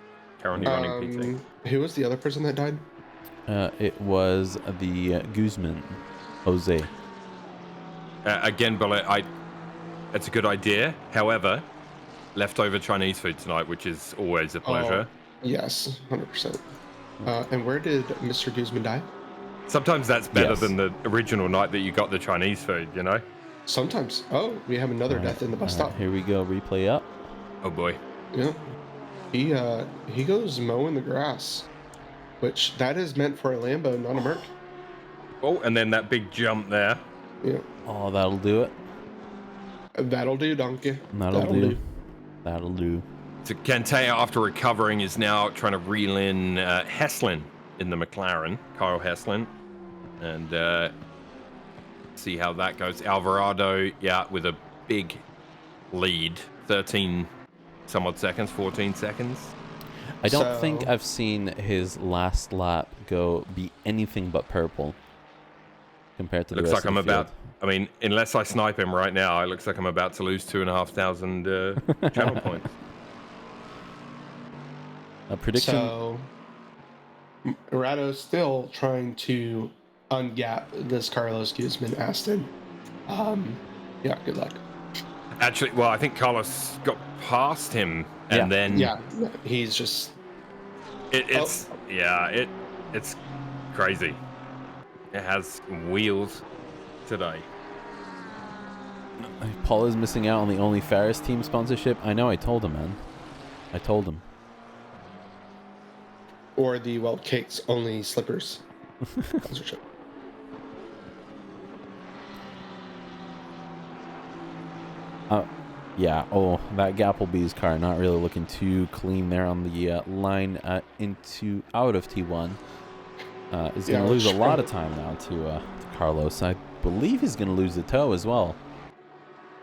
Speaker 3: currently running PT.
Speaker 2: Who was the other person that died?
Speaker 1: It was the Guzman, Jose.
Speaker 3: Again, Bullet, that's a good idea. However, leftover Chinese food tonight, which is always a pleasure.
Speaker 2: Yes, 100%. And where did Mr. Guzman die?
Speaker 3: Sometimes that's better
Speaker 1: Yes.
Speaker 3: than the original night that you got the Chinese food, you know?
Speaker 2: Sometimes. Oh, we have another death in the bus stop.
Speaker 1: Here we go, replay up.
Speaker 3: Oh boy.
Speaker 2: Yeah. He goes mowing the grass, which that is meant for a Lambo, not a Merc.
Speaker 3: Oh, and then that big jump there.
Speaker 2: Yeah.
Speaker 1: Oh, that'll do it.
Speaker 2: That'll do, donkey.
Speaker 1: That'll do. That'll do.
Speaker 3: So Kentaya, after recovering, is now trying to reel in Heslin in the McLaren, Kyle Heslin, and see how that goes. Alvarado, yeah, with a big lead, 13 some odd seconds, 14 seconds.
Speaker 1: I don't think I've seen his last lap be anything but purple compared to the
Speaker 3: Looks
Speaker 1: rest
Speaker 3: like I'm
Speaker 1: of the
Speaker 3: about,
Speaker 1: field.
Speaker 3: I mean, unless I snipe him right now, it looks like I'm about to lose 2,500 channel points.
Speaker 1: A prediction.
Speaker 2: So, Rado's still trying to ungap this Carlos Guzman Aston. Yeah, good luck.
Speaker 3: Actually, well, I think Carlos got past him, and then
Speaker 2: Yeah, he's just...
Speaker 3: it's crazy. It has wheels today.
Speaker 1: Paul is missing out on the Only Ferris team sponsorship. I know, I told him, man. I told him.
Speaker 2: Or the, well, Kate's only slippers sponsorship.
Speaker 1: Yeah, oh, that Gapplebee's car not really looking too clean there on the line out of T1. Is going to lose a lot of time now to Carlos. I believe he's going to lose the toe as well.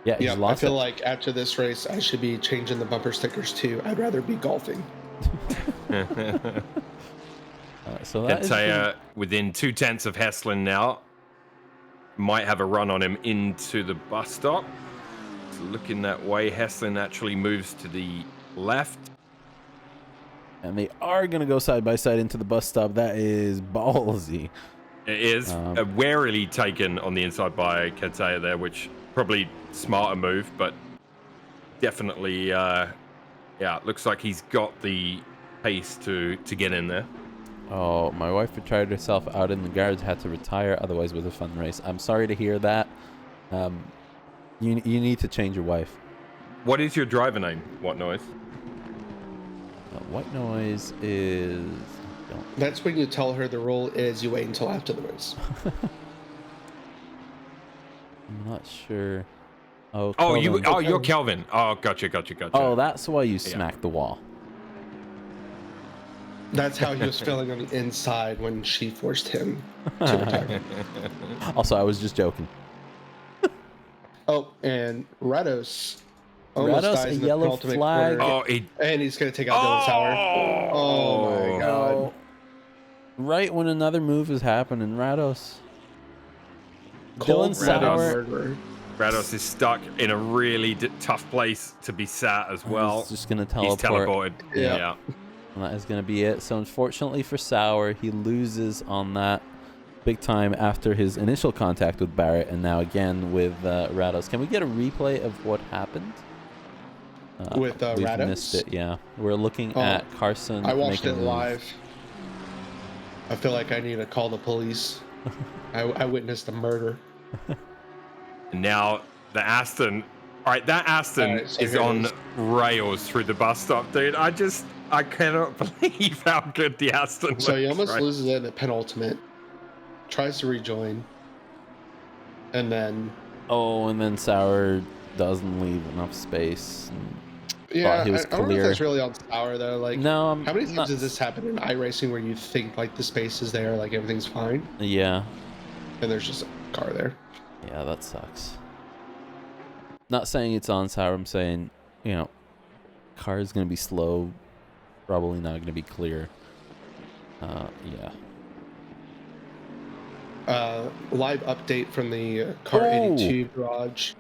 Speaker 1: Yeah, he's lost
Speaker 2: I feel
Speaker 1: it.
Speaker 2: like after this race, I should be changing the bumper stickers too. I'd rather be golfing.
Speaker 1: So that
Speaker 3: Kentaya within 0.2 of Heslin now. Might have a run on him into the bus stop. It's looking that way. Heslin actually moves to the left.
Speaker 1: and they are going to go side by side into the bus stop. That is ballsy.
Speaker 3: It is warily taken on the inside by Kentaya there, which probably smarter move, but definitely, yeah, looks like he's got the pace to get in there.
Speaker 1: Oh, my wife retired herself out in the garage, had to retire, otherwise it was a fun race. I'm sorry to hear that. You need to change your wife.
Speaker 3: What is your driver name? What noise?
Speaker 1: White Noise is...
Speaker 2: That's when you tell her the rule is you wait until after the race.
Speaker 1: I'm not sure. Oh,
Speaker 3: Oh,
Speaker 1: Kelvin.
Speaker 3: you're Kelvin. Oh, gotcha.
Speaker 1: Oh, that's why you smacked the wall.
Speaker 2: That's how he was feeling on the inside when she forced him to retire.
Speaker 1: Also, I was just joking.
Speaker 2: Oh, and Rados almost
Speaker 1: Rados,
Speaker 2: dies
Speaker 1: a
Speaker 2: in the
Speaker 1: yellow
Speaker 2: penultimate
Speaker 1: flag.
Speaker 2: corner.
Speaker 3: Oh,
Speaker 2: And he's going to take out Dylan Sauer. Oh my god.
Speaker 1: No. Right when another move is happening, Rados. Dylan Sauer.
Speaker 3: Rados is stuck in a really tough place to be sat as well.
Speaker 1: He's just going to teleport.
Speaker 3: He's teleported. Yeah.
Speaker 1: And that is going to be it. So unfortunately for Sauer, he loses on that big time after his initial contact with Barrett, and now again with Rados. Can we get a replay of what happened?
Speaker 2: With
Speaker 1: we've
Speaker 2: Rados?
Speaker 1: missed it, yeah. We're looking at Carson.
Speaker 2: I watched it
Speaker 1: making
Speaker 2: live. I feel like I need to call the police. I witnessed a murder.
Speaker 3: And now the Aston. All right, that Aston is on rails through the bus stop, dude. I cannot believe how good the Aston looks.
Speaker 2: So he almost loses it in the penultimate. Tries to rejoin. And then...
Speaker 1: Oh, and then Sauer doesn't leave enough space.
Speaker 2: Yeah, I don't know if that's really on Sauer, though. Like,
Speaker 1: no,
Speaker 2: how many times does this happen in iRacing where you think, like, the space is there, like, everything's fine?
Speaker 1: Yeah.
Speaker 2: And there's just a car there.
Speaker 1: Yeah, that sucks. Not saying it's on Sauer. I'm saying, car is going to be slow. Probably not going to be clear. Yeah.
Speaker 2: Live update from the Car 82 garage.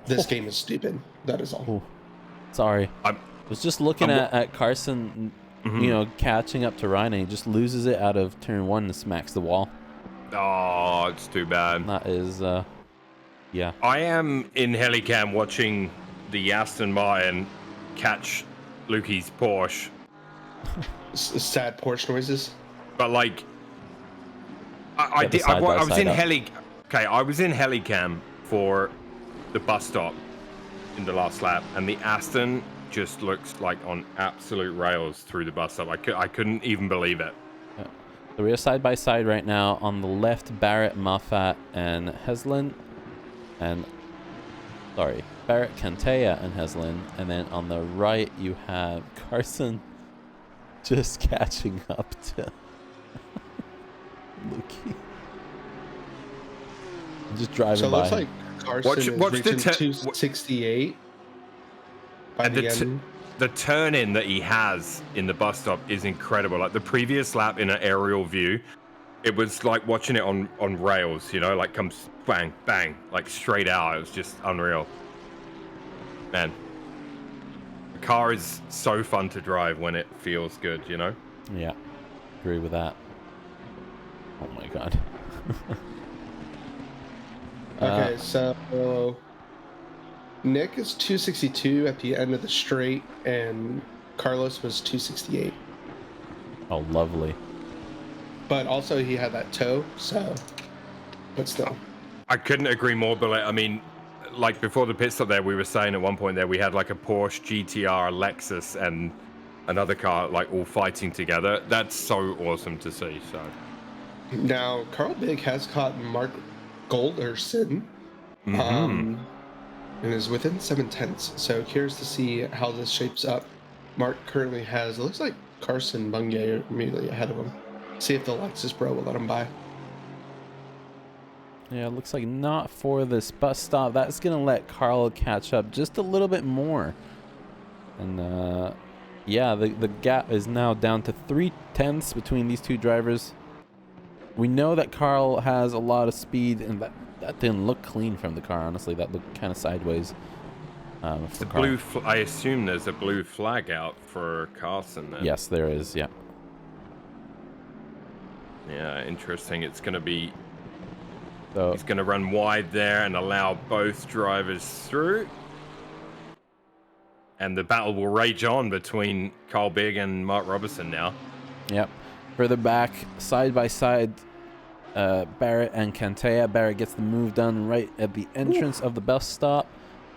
Speaker 2: This game is stupid. That is all.
Speaker 1: Oh. Sorry. I was just looking at Carson, catching up to Ryan, and he just loses it out of turn 1 and smacks the wall.
Speaker 3: Oh, it's too bad.
Speaker 1: That is, yeah.
Speaker 3: I am in Helicam watching the Aston Martin catch Lukey's Porsche.
Speaker 2: Sad Porsche noises.
Speaker 3: But like, I was in Helicam for the bus stop in the last lap, and the Aston just looks like on absolute rails through the bus stop. I couldn't even believe it.
Speaker 1: Yeah. So we are side by side right now. On the left, Barrett, Moffat, and Heslin, Barrett, Cantea, and Heslin, and then on the right you have Carson just catching up to Lukey. Just driving
Speaker 2: so it
Speaker 1: by.
Speaker 2: Looks like Carson is reaching 268 by the end.
Speaker 3: The turn-in that he has in the bus stop is incredible. Like the previous lap in an aerial view, it was like watching it on rails, like comes bang, bang, like straight out. It was just unreal. Man, the car is so fun to drive when it feels good,
Speaker 1: Yeah, agree with that. Oh my god.
Speaker 2: Okay, so Nick is 262 at the end of the straight, and Carlos was 268.
Speaker 1: Oh, lovely.
Speaker 2: But also he had that toe, but still.
Speaker 3: I couldn't agree more, Bullet. I mean, like before the pit stop there, we were saying at one point there we had like a Porsche, GTR, Lexus, and another car like all fighting together. That's so awesome to see. So
Speaker 2: now Carl Big has caught Mark Golderson, and is within 7/10. So curious to see how this shapes up. Mark currently has, it looks like Carson Bungay immediately ahead of him. See if the Lexus Bro will let him by.
Speaker 1: Yeah, it looks like not for this bus stop. That's going to let Carl catch up just a little bit more. And, yeah, the gap is now down to 3/10 between these two drivers. We know that Carl has a lot of speed, and that didn't look clean from the car, honestly. That looked kind of sideways. For Carl.
Speaker 3: I assume there's a blue flag out for Carson then.
Speaker 1: Yes, there is, yeah.
Speaker 3: Yeah, interesting. It's going to be...
Speaker 1: So,
Speaker 3: he's going to run wide there and allow both drivers through. And the battle will rage on between Carl Big and Mark Robertson now.
Speaker 1: Yep. Further back, side by side, Barrett and Cantea. Barrett gets the move done right at the entrance of the bus stop.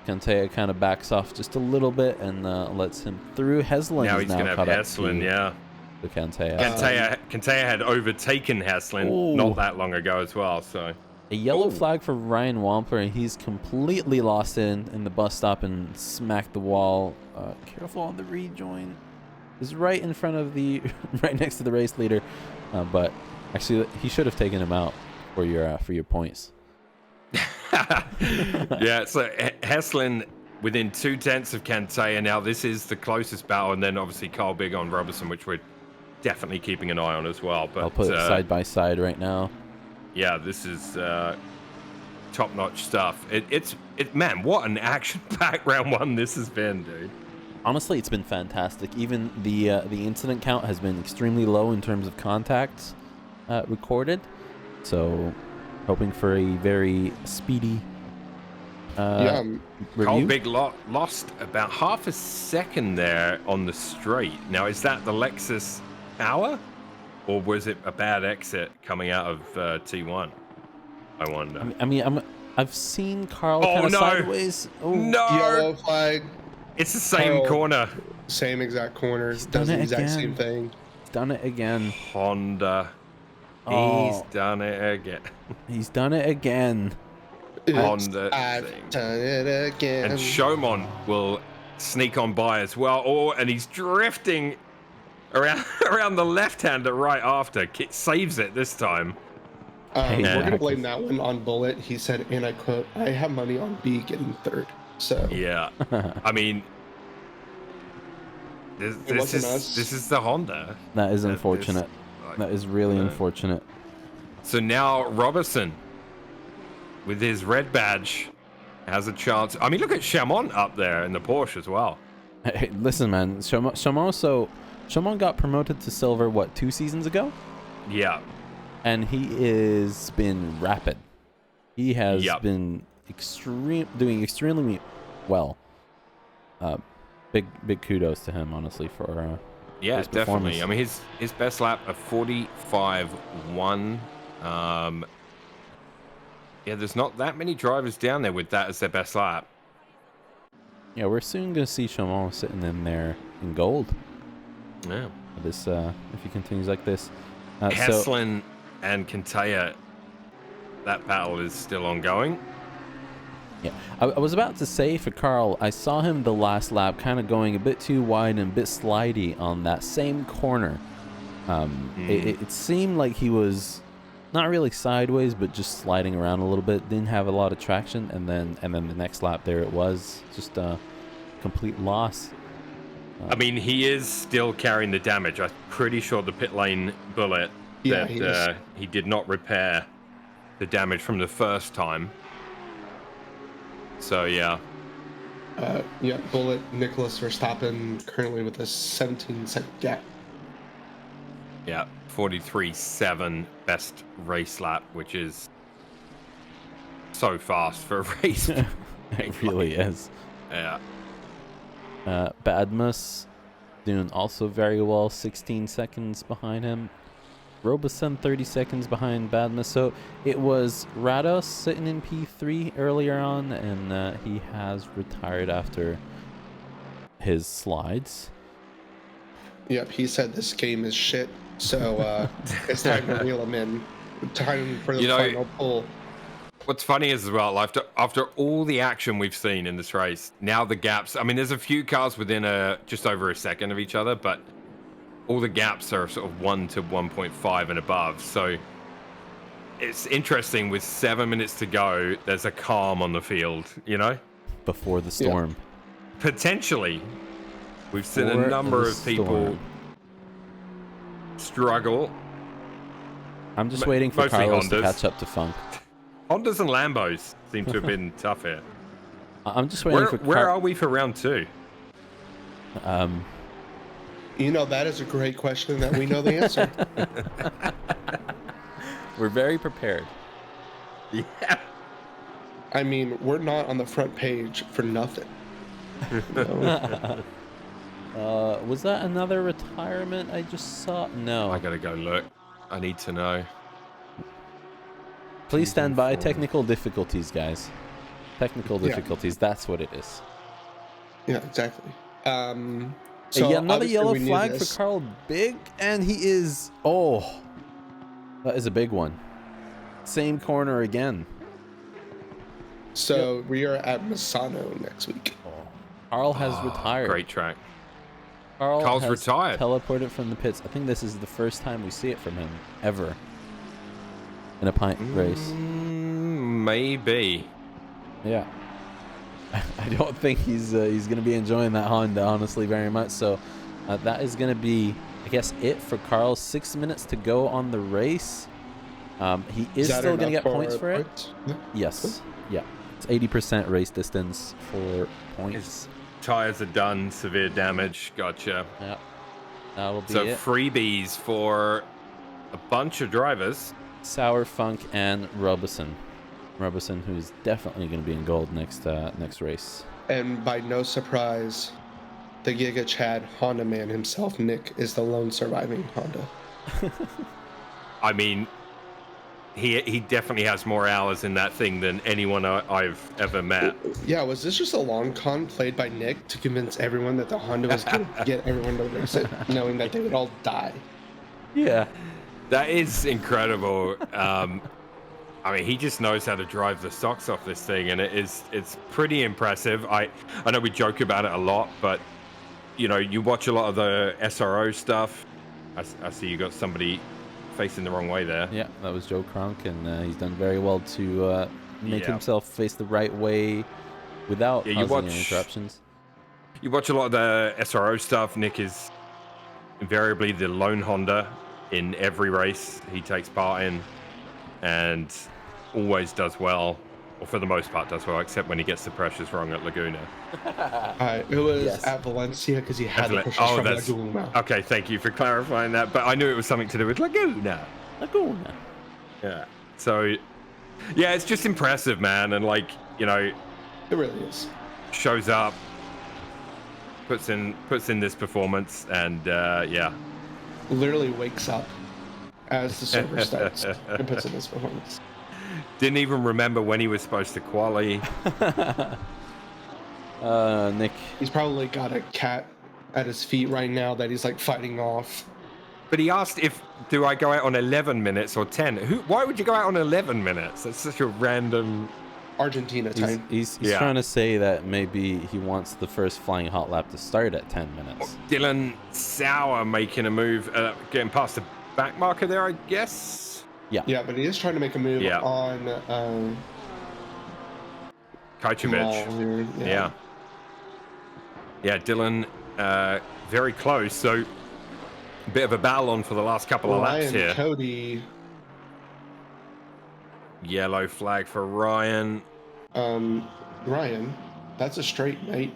Speaker 1: Cantea kind of backs off just a little bit and lets him through. Heslin
Speaker 3: now
Speaker 1: is
Speaker 3: he's
Speaker 1: now
Speaker 3: going to
Speaker 1: caught
Speaker 3: have
Speaker 1: up
Speaker 3: Heslin, yeah.
Speaker 1: To Cantea.
Speaker 3: Cantea had overtaken Heslin not that long ago as well. So
Speaker 1: A yellow
Speaker 3: Oh.
Speaker 1: flag for Ryan Wampler, and he's completely lost in the bus stop and smacked the wall. Careful on the rejoin. Is right in front of the, right next to the race leader, but actually he should have taken him out for your points.
Speaker 3: Yeah, so Heslin within 0.2 of Kantaya. Now this is the closest battle, and then obviously Carl Big on Robertson, which we're definitely keeping an eye on as well. But
Speaker 1: I'll put it side by side right now.
Speaker 3: yeah, this is top-notch stuff. It's man, what an action-packed round one this has been, dude.
Speaker 1: Honestly, it's been fantastic. Even the incident count has been extremely low in terms of contacts recorded. So, hoping for a very speedy
Speaker 3: Carl
Speaker 1: review.
Speaker 3: Big lost about half a second there on the straight. Now, is that the Lexus power, or was it a bad exit coming out of T1? I wonder.
Speaker 1: I've seen Carl
Speaker 3: Oh,
Speaker 1: kind of
Speaker 3: no.
Speaker 1: sideways. Oh,
Speaker 3: No,
Speaker 2: Yellow flag.
Speaker 3: it's the same
Speaker 2: Carl.
Speaker 3: corner.
Speaker 2: Same exact corner.
Speaker 1: done
Speaker 2: Does the
Speaker 1: it
Speaker 2: exact
Speaker 1: again.
Speaker 2: same thing.
Speaker 1: done it again.
Speaker 3: Honda.
Speaker 1: Oh.
Speaker 3: He's done it again.
Speaker 1: He's done it again.
Speaker 3: Honda
Speaker 2: I've
Speaker 3: thing.
Speaker 2: done it again.
Speaker 3: And Shomon will sneak on by as well. Oh, and he's drifting around the left-hander right after. Saves it this time.
Speaker 2: We're
Speaker 1: Yeah.
Speaker 2: gonna blame that one on Bullet. He said, and I quote, "I have money on B getting third." So
Speaker 3: Yeah. I mean, this is the Honda.
Speaker 1: That is
Speaker 3: That-
Speaker 1: unfortunate.
Speaker 3: like,
Speaker 1: That is really unfortunate.
Speaker 3: So now Robertson, with his red badge, has a chance. I mean, look at Chamon up there in the Porsche as well.
Speaker 1: Hey, listen, man. Shomon got promoted to silver, what, 2 seasons ago?
Speaker 3: Yeah.
Speaker 1: And he is been rapid. He has
Speaker 3: Yep.
Speaker 1: been doing extremely well. Big kudos to him, honestly, for
Speaker 3: Yeah,
Speaker 1: his
Speaker 3: definitely.
Speaker 1: performance.
Speaker 3: I mean, his best lap of 45.1. Yeah, there's not that many drivers down there with that as their best lap.
Speaker 1: Yeah, we're soon gonna see Shomon sitting in there in gold.
Speaker 3: Yeah.
Speaker 1: This if he continues like this. So
Speaker 3: Heslin and Kantaya, that battle is still ongoing.
Speaker 1: yeah, I was about to say for Carl, I saw him the last lap kind of going a bit too wide and a bit slidey on that same corner. It seemed like he was not really sideways, but just sliding around a little bit. Didn't have a lot of traction, and then the next lap there it was just a complete loss.
Speaker 3: I mean, he is still carrying the damage. I'm pretty sure the pit lane bullet
Speaker 2: Yeah,
Speaker 3: that he did not repair the damage from the first time. So yeah.
Speaker 2: yeah, Bullet, Nicholas Verstappen currently with a 17-second gap.
Speaker 3: Yeah, 43.7 best race lap, which is so fast for a race.
Speaker 1: It really is.
Speaker 3: Yeah.
Speaker 1: Badmus doing also very well, 16 seconds behind him. Robeson 30 seconds behind Badmus. So it was Rados sitting in P3 earlier on, and he has retired after his slides.
Speaker 2: Yep, he said this game is shit, so it's time to reel him in. Time for the final pull.
Speaker 3: What's funny is as well, after all the action we've seen in this race, now the gaps, I mean, there's a few cars within just over a second of each other, but all the gaps are sort of 1 to 1.5 and above. So it's interesting, with 7 minutes to go, there's a calm on the field, you know?
Speaker 1: Before the storm.
Speaker 3: Yeah. Potentially. We've seen a
Speaker 1: Before
Speaker 3: number
Speaker 1: the
Speaker 3: of people
Speaker 1: storm.
Speaker 3: struggle.
Speaker 1: I'm just waiting for
Speaker 3: mostly
Speaker 1: Carlos to
Speaker 3: Hondas.
Speaker 1: catch up to Funk.
Speaker 3: Hondas and Lambos seem to have been tough here.
Speaker 1: I'm just waiting for
Speaker 3: Where are we for round 2?
Speaker 2: You know, that is a great question that we know the answer.
Speaker 1: We're very prepared.
Speaker 3: Yeah.
Speaker 2: I mean, we're not on the front page for nothing.
Speaker 1: Was that another retirement I just saw? No.
Speaker 3: I gotta go look. I need to know.
Speaker 1: Please stand by. Technical difficulties, guys. Technical
Speaker 2: Yeah.
Speaker 1: difficulties. That's what it is.
Speaker 2: Yeah, exactly. So
Speaker 1: yeah, another
Speaker 2: obviously
Speaker 1: yellow
Speaker 2: we knew
Speaker 1: flag for
Speaker 2: this.
Speaker 1: Carl Big, and he is. Oh, that is a big one. same corner again.
Speaker 2: So we are at Misano next week.
Speaker 1: Carl has retired.
Speaker 3: Great track.
Speaker 1: Carl's
Speaker 3: has retired.
Speaker 1: Teleported from the pits. I think this is the first time we see it from him ever in a pint race.
Speaker 3: Maybe.
Speaker 1: Yeah. I don't think he's going to be enjoying that Honda, honestly, very much. So that is going to be, I guess, it for Carl. 6 minutes to go on the race. He is still going to get points for it. Yes. Yeah. It's 80% race distance for points.
Speaker 3: His tires are done. Severe damage. Gotcha.
Speaker 1: Yeah. That'll be
Speaker 3: so
Speaker 1: it.
Speaker 3: freebies for a bunch of drivers.
Speaker 1: Sour Funk and Robeson. Robeson, who's definitely going to be in gold next race.
Speaker 2: And by no surprise, the Giga Chad Honda man himself, Nick, is the lone surviving Honda.
Speaker 3: I mean, he definitely has more hours in that thing than anyone I've ever met.
Speaker 2: Yeah, was this just a long con played by Nick to convince everyone that the Honda was going to get everyone to race it, knowing that they would all die?
Speaker 1: Yeah.
Speaker 3: That is incredible. I mean, he just knows how to drive the socks off this thing, and it's pretty impressive. I know we joke about it a lot, but you know, you watch a lot of the SRO stuff. I see you got somebody facing the wrong way there.
Speaker 1: Yeah, that was Joe Kronk, and he's done very well to make himself face the right way without causing any interruptions.
Speaker 3: You watch a lot of the SRO stuff. Nick is invariably the lone Honda in every race he takes part in, and always does well, or for the most part does well, except when he gets the pressures wrong at Laguna.
Speaker 2: It was at Valencia because he had the pressures from Laguna.
Speaker 3: Okay, thank you for clarifying that, but I knew it was something to do with Laguna. Yeah. So, yeah, it's just impressive, man, and like, you know,
Speaker 2: it really is.
Speaker 3: Shows up, puts in this performance, and yeah.
Speaker 2: Literally wakes up as the server starts and puts in his performance.
Speaker 3: Didn't even remember when he was supposed to quali.
Speaker 1: Nick.
Speaker 2: He's probably got a cat at his feet right now that he's like fighting off.
Speaker 3: But he asked do I go out on 11 minutes or 10? Why would you go out on 11 minutes? That's such a random...
Speaker 2: Argentina time.
Speaker 1: He's trying to say that maybe he wants the first flying hot lap to start at 10 minutes.
Speaker 3: Dylan Sauer making a move, getting past the back marker there, I guess.
Speaker 2: Yeah, but he is trying to make a move on
Speaker 3: Kajcevic. Yeah, Dylan very close. So a bit of a battle on for the last couple of laps here.
Speaker 2: Cody.
Speaker 3: Yellow flag for Ryan.
Speaker 2: Ryan, that's a straight, mate.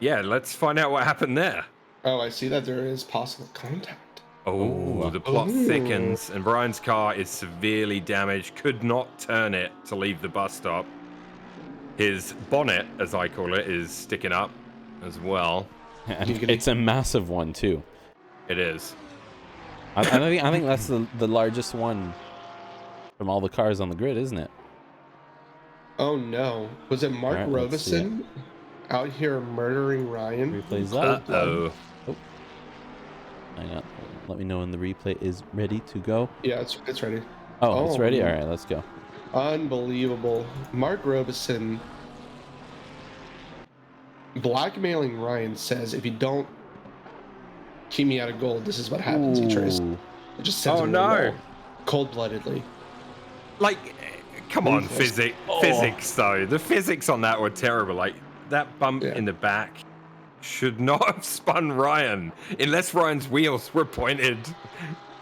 Speaker 3: Yeah, let's find out what happened there.
Speaker 2: Oh, I see that there is possible contact.
Speaker 3: Oh, the plot thickens, and Brian's car is severely damaged. Could not turn it to leave the bus stop. His bonnet, as I call it, is sticking up as well.
Speaker 1: And it's a massive one too.
Speaker 3: It is.
Speaker 1: I think that's the largest one from all the cars on the grid, isn't it?
Speaker 2: Oh no! Was it Mark Robeson out here murdering Ryan?
Speaker 1: Replays that.
Speaker 3: Oh.
Speaker 1: Hang on. Let me know when the replay is ready to go.
Speaker 2: Yeah, it's ready.
Speaker 1: Oh, it's ready? All right, let's go.
Speaker 2: Unbelievable. Mark Robeson blackmailing Ryan says, if you don't keep me out of gold, this is what happens. He tries. It just sends him no. Cold-bloodedly.
Speaker 3: Like, come on, physics though. The physics on that were terrible. Like, that bump in the back should not have spun Ryan unless Ryan's wheels were pointed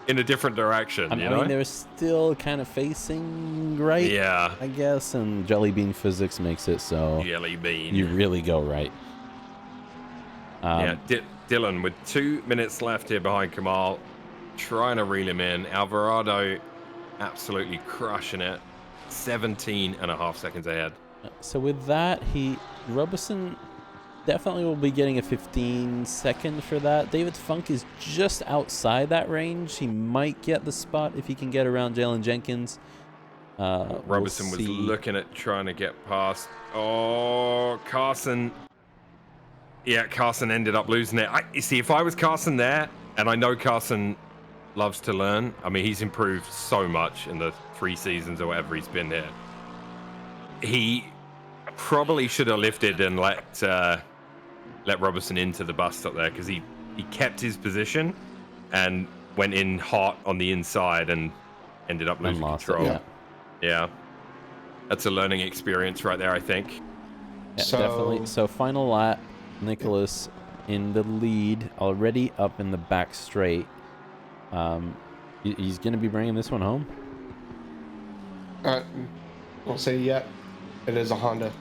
Speaker 3: in a different direction. I mean,
Speaker 1: they were still kind of facing right.
Speaker 3: Yeah,
Speaker 1: I guess, and jelly bean physics makes it so.
Speaker 3: Jelly bean.
Speaker 1: You really go right.
Speaker 3: Dylan with 2 minutes left here behind Kamal, trying to reel him in. Alvarado absolutely crushing it. 17.5 seconds ahead.
Speaker 1: So with that, Robeson definitely will be getting a 15-second for that. David Funk is just outside that range. He might get the spot if he can get around Jalen Jenkins.
Speaker 3: Robeson was looking at trying to get past. Oh, Carson. Yeah, Carson ended up losing it. You see, if I was Carson there, and I know Carson loves to learn. I mean, he's improved so much in the 3 seasons or whatever he's been here. He probably should have lifted and let Robertson into the bus stop there, because he kept his position and went in hot on the inside and ended up losing control. Yeah. That's a learning experience right there, I think.
Speaker 1: Yeah, definitely. So final lap, Nicholas in the lead, already up in the back straight. He's going to be bringing this one home.
Speaker 2: Won't say yet. It is a Honda.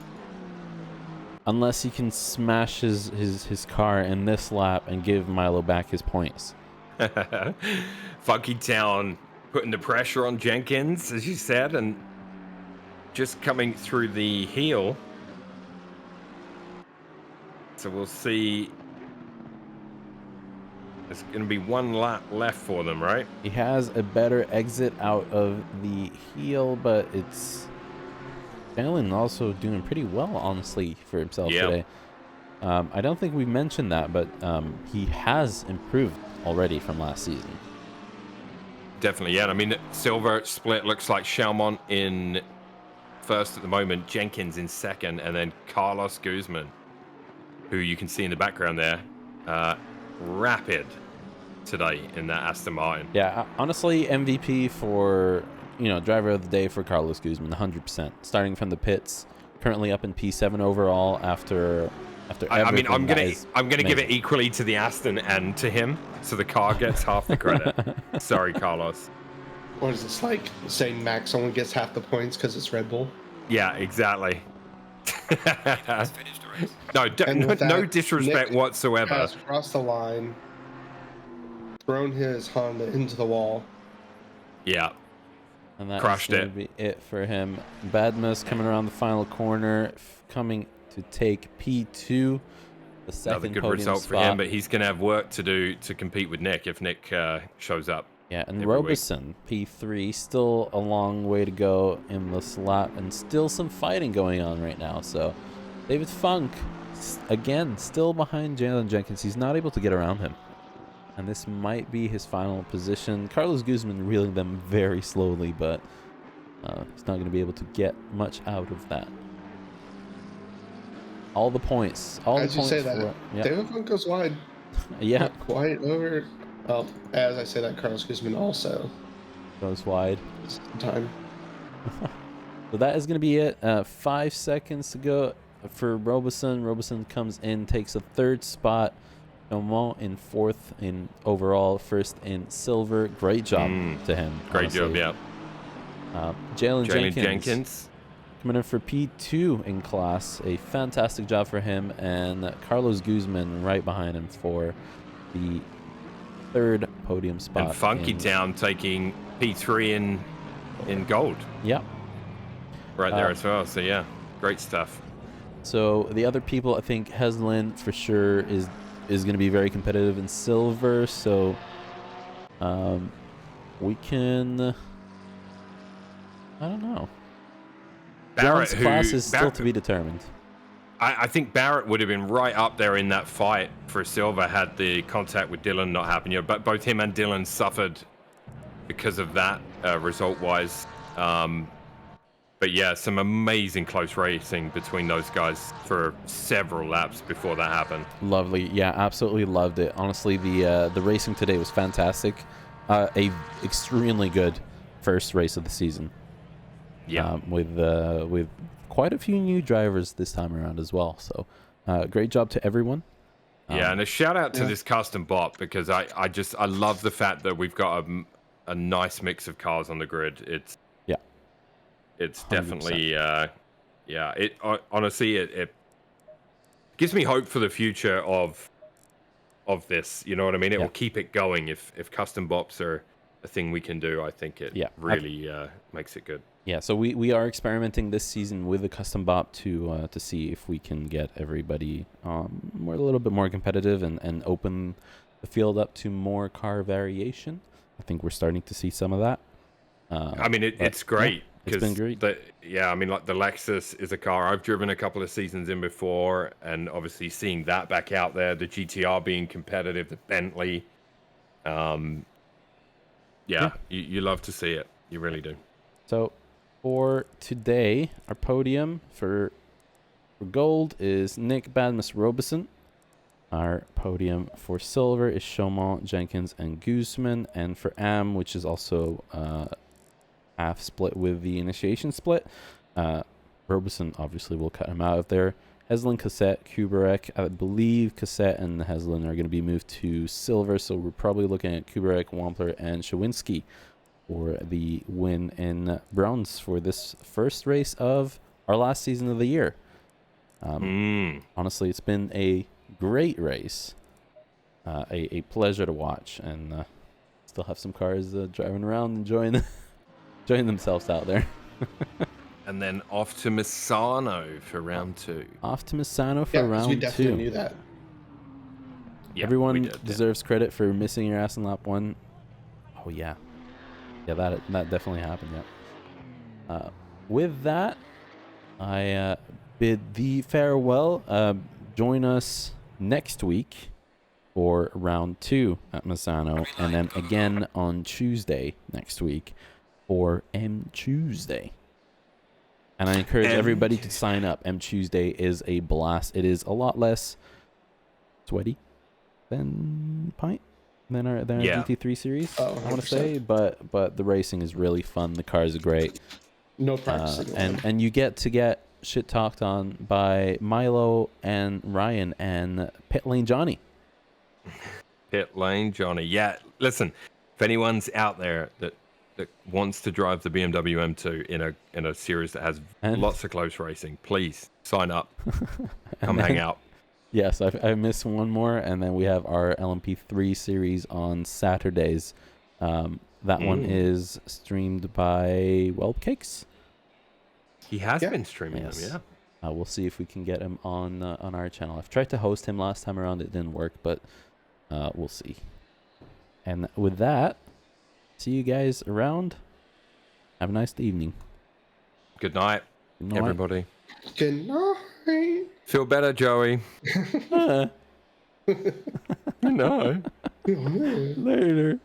Speaker 1: Unless he can smash his car in this lap and give Milo back his points.
Speaker 3: Funky Town putting the pressure on Jenkins, as you said, and just coming through the heel. So we'll see. There's going to be one lap left for them, right?
Speaker 1: He has a better exit out of the heel, but it's Glen also doing pretty well, honestly, for himself today. I don't think we mentioned that, but he has improved already from last season.
Speaker 3: Definitely, yeah. I mean, silver split looks like Chalmont in first at the moment, Jenkins in second, and then Carlos Guzman, who you can see in the background there, rapid today in that Aston Martin.
Speaker 1: Yeah, honestly, MVP for, driver of the day for Carlos Guzman, 100%. Starting from the pits, currently up in P7 overall after
Speaker 3: I mean, I'm gonna give it equally to the Aston and to him, so the car gets half the credit. Sorry, Carlos.
Speaker 2: What is this, like saying Max only gets half the points because it's Red Bull?
Speaker 3: Yeah, exactly. No disrespect
Speaker 2: Nick
Speaker 3: whatsoever.
Speaker 2: has crossed the line, thrown his Honda into the wall.
Speaker 3: Yeah.
Speaker 1: And that
Speaker 3: crushed
Speaker 1: is going to be it for him. Badmus coming around the final corner, coming to take P2, the second
Speaker 3: Another good
Speaker 1: podium
Speaker 3: result
Speaker 1: spot
Speaker 3: for him, but he's going to have work to do to compete with Nick if Nick shows up.
Speaker 1: Yeah, and Robeson, P3, still a long way to go in this lap, and still some fighting going on right now. So David Funk, again, still behind Jalen Jenkins. He's not able to get around him. And this might be his final position. Carlos Guzman reeling them very slowly, but he's not going to be able to get much out of that. All the points.
Speaker 2: As you say that, David Funk goes wide.
Speaker 1: Yeah.
Speaker 2: Not quite over. Well, as I say that, Carlos Guzman also
Speaker 1: goes wide.
Speaker 2: Time.
Speaker 1: So that is going to be it. 5 seconds to go for Robeson. Robeson comes in, takes a third spot. Nomont in fourth in overall, first in silver. Great job to him.
Speaker 3: Great
Speaker 1: honestly.
Speaker 3: job, yeah.
Speaker 1: Jalen Jenkins coming in for P2 in class. A fantastic job for him. And Carlos Guzman right behind him for the third podium spot.
Speaker 3: And Funky Town taking P3 in gold.
Speaker 1: Yep.
Speaker 3: Right there as well. So, yeah, great stuff.
Speaker 1: So the other people, I think Heslin for sure is going to be very competitive in silver. So we can, I don't know. Barrett's class is still to be determined.
Speaker 3: I think Barrett would have been right up there in that fight for silver had the contact with Dylan not happened. But both him and Dylan suffered because of that result-wise. But yeah, some amazing close racing between those guys for several laps before that happened.
Speaker 1: Lovely. Yeah, absolutely loved it. Honestly, the racing today was fantastic. A extremely good first race of the season.
Speaker 3: Yeah.
Speaker 1: With quite a few new drivers this time around as well. So great job to everyone.
Speaker 3: Yeah, and a shout out to this custom bot, because I love the fact that we've got a nice mix of cars on the grid. It's
Speaker 1: 100%.
Speaker 3: definitely, honestly, it gives me hope for the future of this. You know what I mean? It will keep it going if custom bops are a thing we can do. I think it really makes it good.
Speaker 1: Yeah, so we are experimenting this season with a custom bop to see if we can get everybody a little bit more competitive and open the field up to more car variation. I think we're starting to see some of that.
Speaker 3: I mean, it's great.
Speaker 1: Yeah. It's been great.
Speaker 3: I mean, like the Lexus is a car I've driven a couple of seasons in before, and obviously seeing that back out there, the GTR being competitive, the Bentley, Yeah, you love to see it. You really do.
Speaker 1: So for today, our podium for gold is Nick Badmus Robeson. Our podium for silver is Chaumont, Jenkins, and Guzman. And for AM, which is also half split with the initiation split, Robeson obviously will cut him out of there. Heslin, Cassette, Kubarek. I believe Cassette and Heslin are going to be moved to silver, so we're probably looking at Kubarek, Wampler, and Shawinski for the win in bronze for this first race of our last season of the year. Honestly, it's been a great race, a pleasure to watch, and still have some cars driving around enjoying themselves out there.
Speaker 3: And then off to Misano for round 2.
Speaker 1: Off to Misano for round
Speaker 2: we
Speaker 1: 2.
Speaker 2: definitely knew that.
Speaker 3: Yeah,
Speaker 1: Everyone
Speaker 3: we did,
Speaker 1: deserves credit for missing your ass in lap 1. Oh yeah, that definitely happened. Yeah. With that, I bid thee farewell. Join us next week for round 2 at Misano, and then again on Tuesday next week for M Tuesday. And I encourage everybody to sign up. M Tuesday is a blast. It is a lot less sweaty than Pint, than our GT3 series.
Speaker 2: Oh,
Speaker 1: I want to say, but the racing is really fun. The cars are great.
Speaker 2: No practicing.
Speaker 1: And you get shit talked on by Milo and Ryan and Pit Lane Johnny.
Speaker 3: Pit Lane Johnny. Yeah, listen, if anyone's out there that wants to drive the BMW M2 in a series that has lots of close racing, please sign up. Come hang out.
Speaker 1: Yes, I missed one more, and then we have our LMP3 series on Saturdays. That one is streamed by Whelpcakes.
Speaker 3: He has been streaming them, yeah.
Speaker 1: We'll see if we can get him on our channel. I've tried to host him last time around. It didn't work, but we'll see. And with that, see you guys around. Have a nice evening.
Speaker 3: Good night, everybody.
Speaker 2: Good night.
Speaker 3: Feel better, Joey.
Speaker 1: No. Later.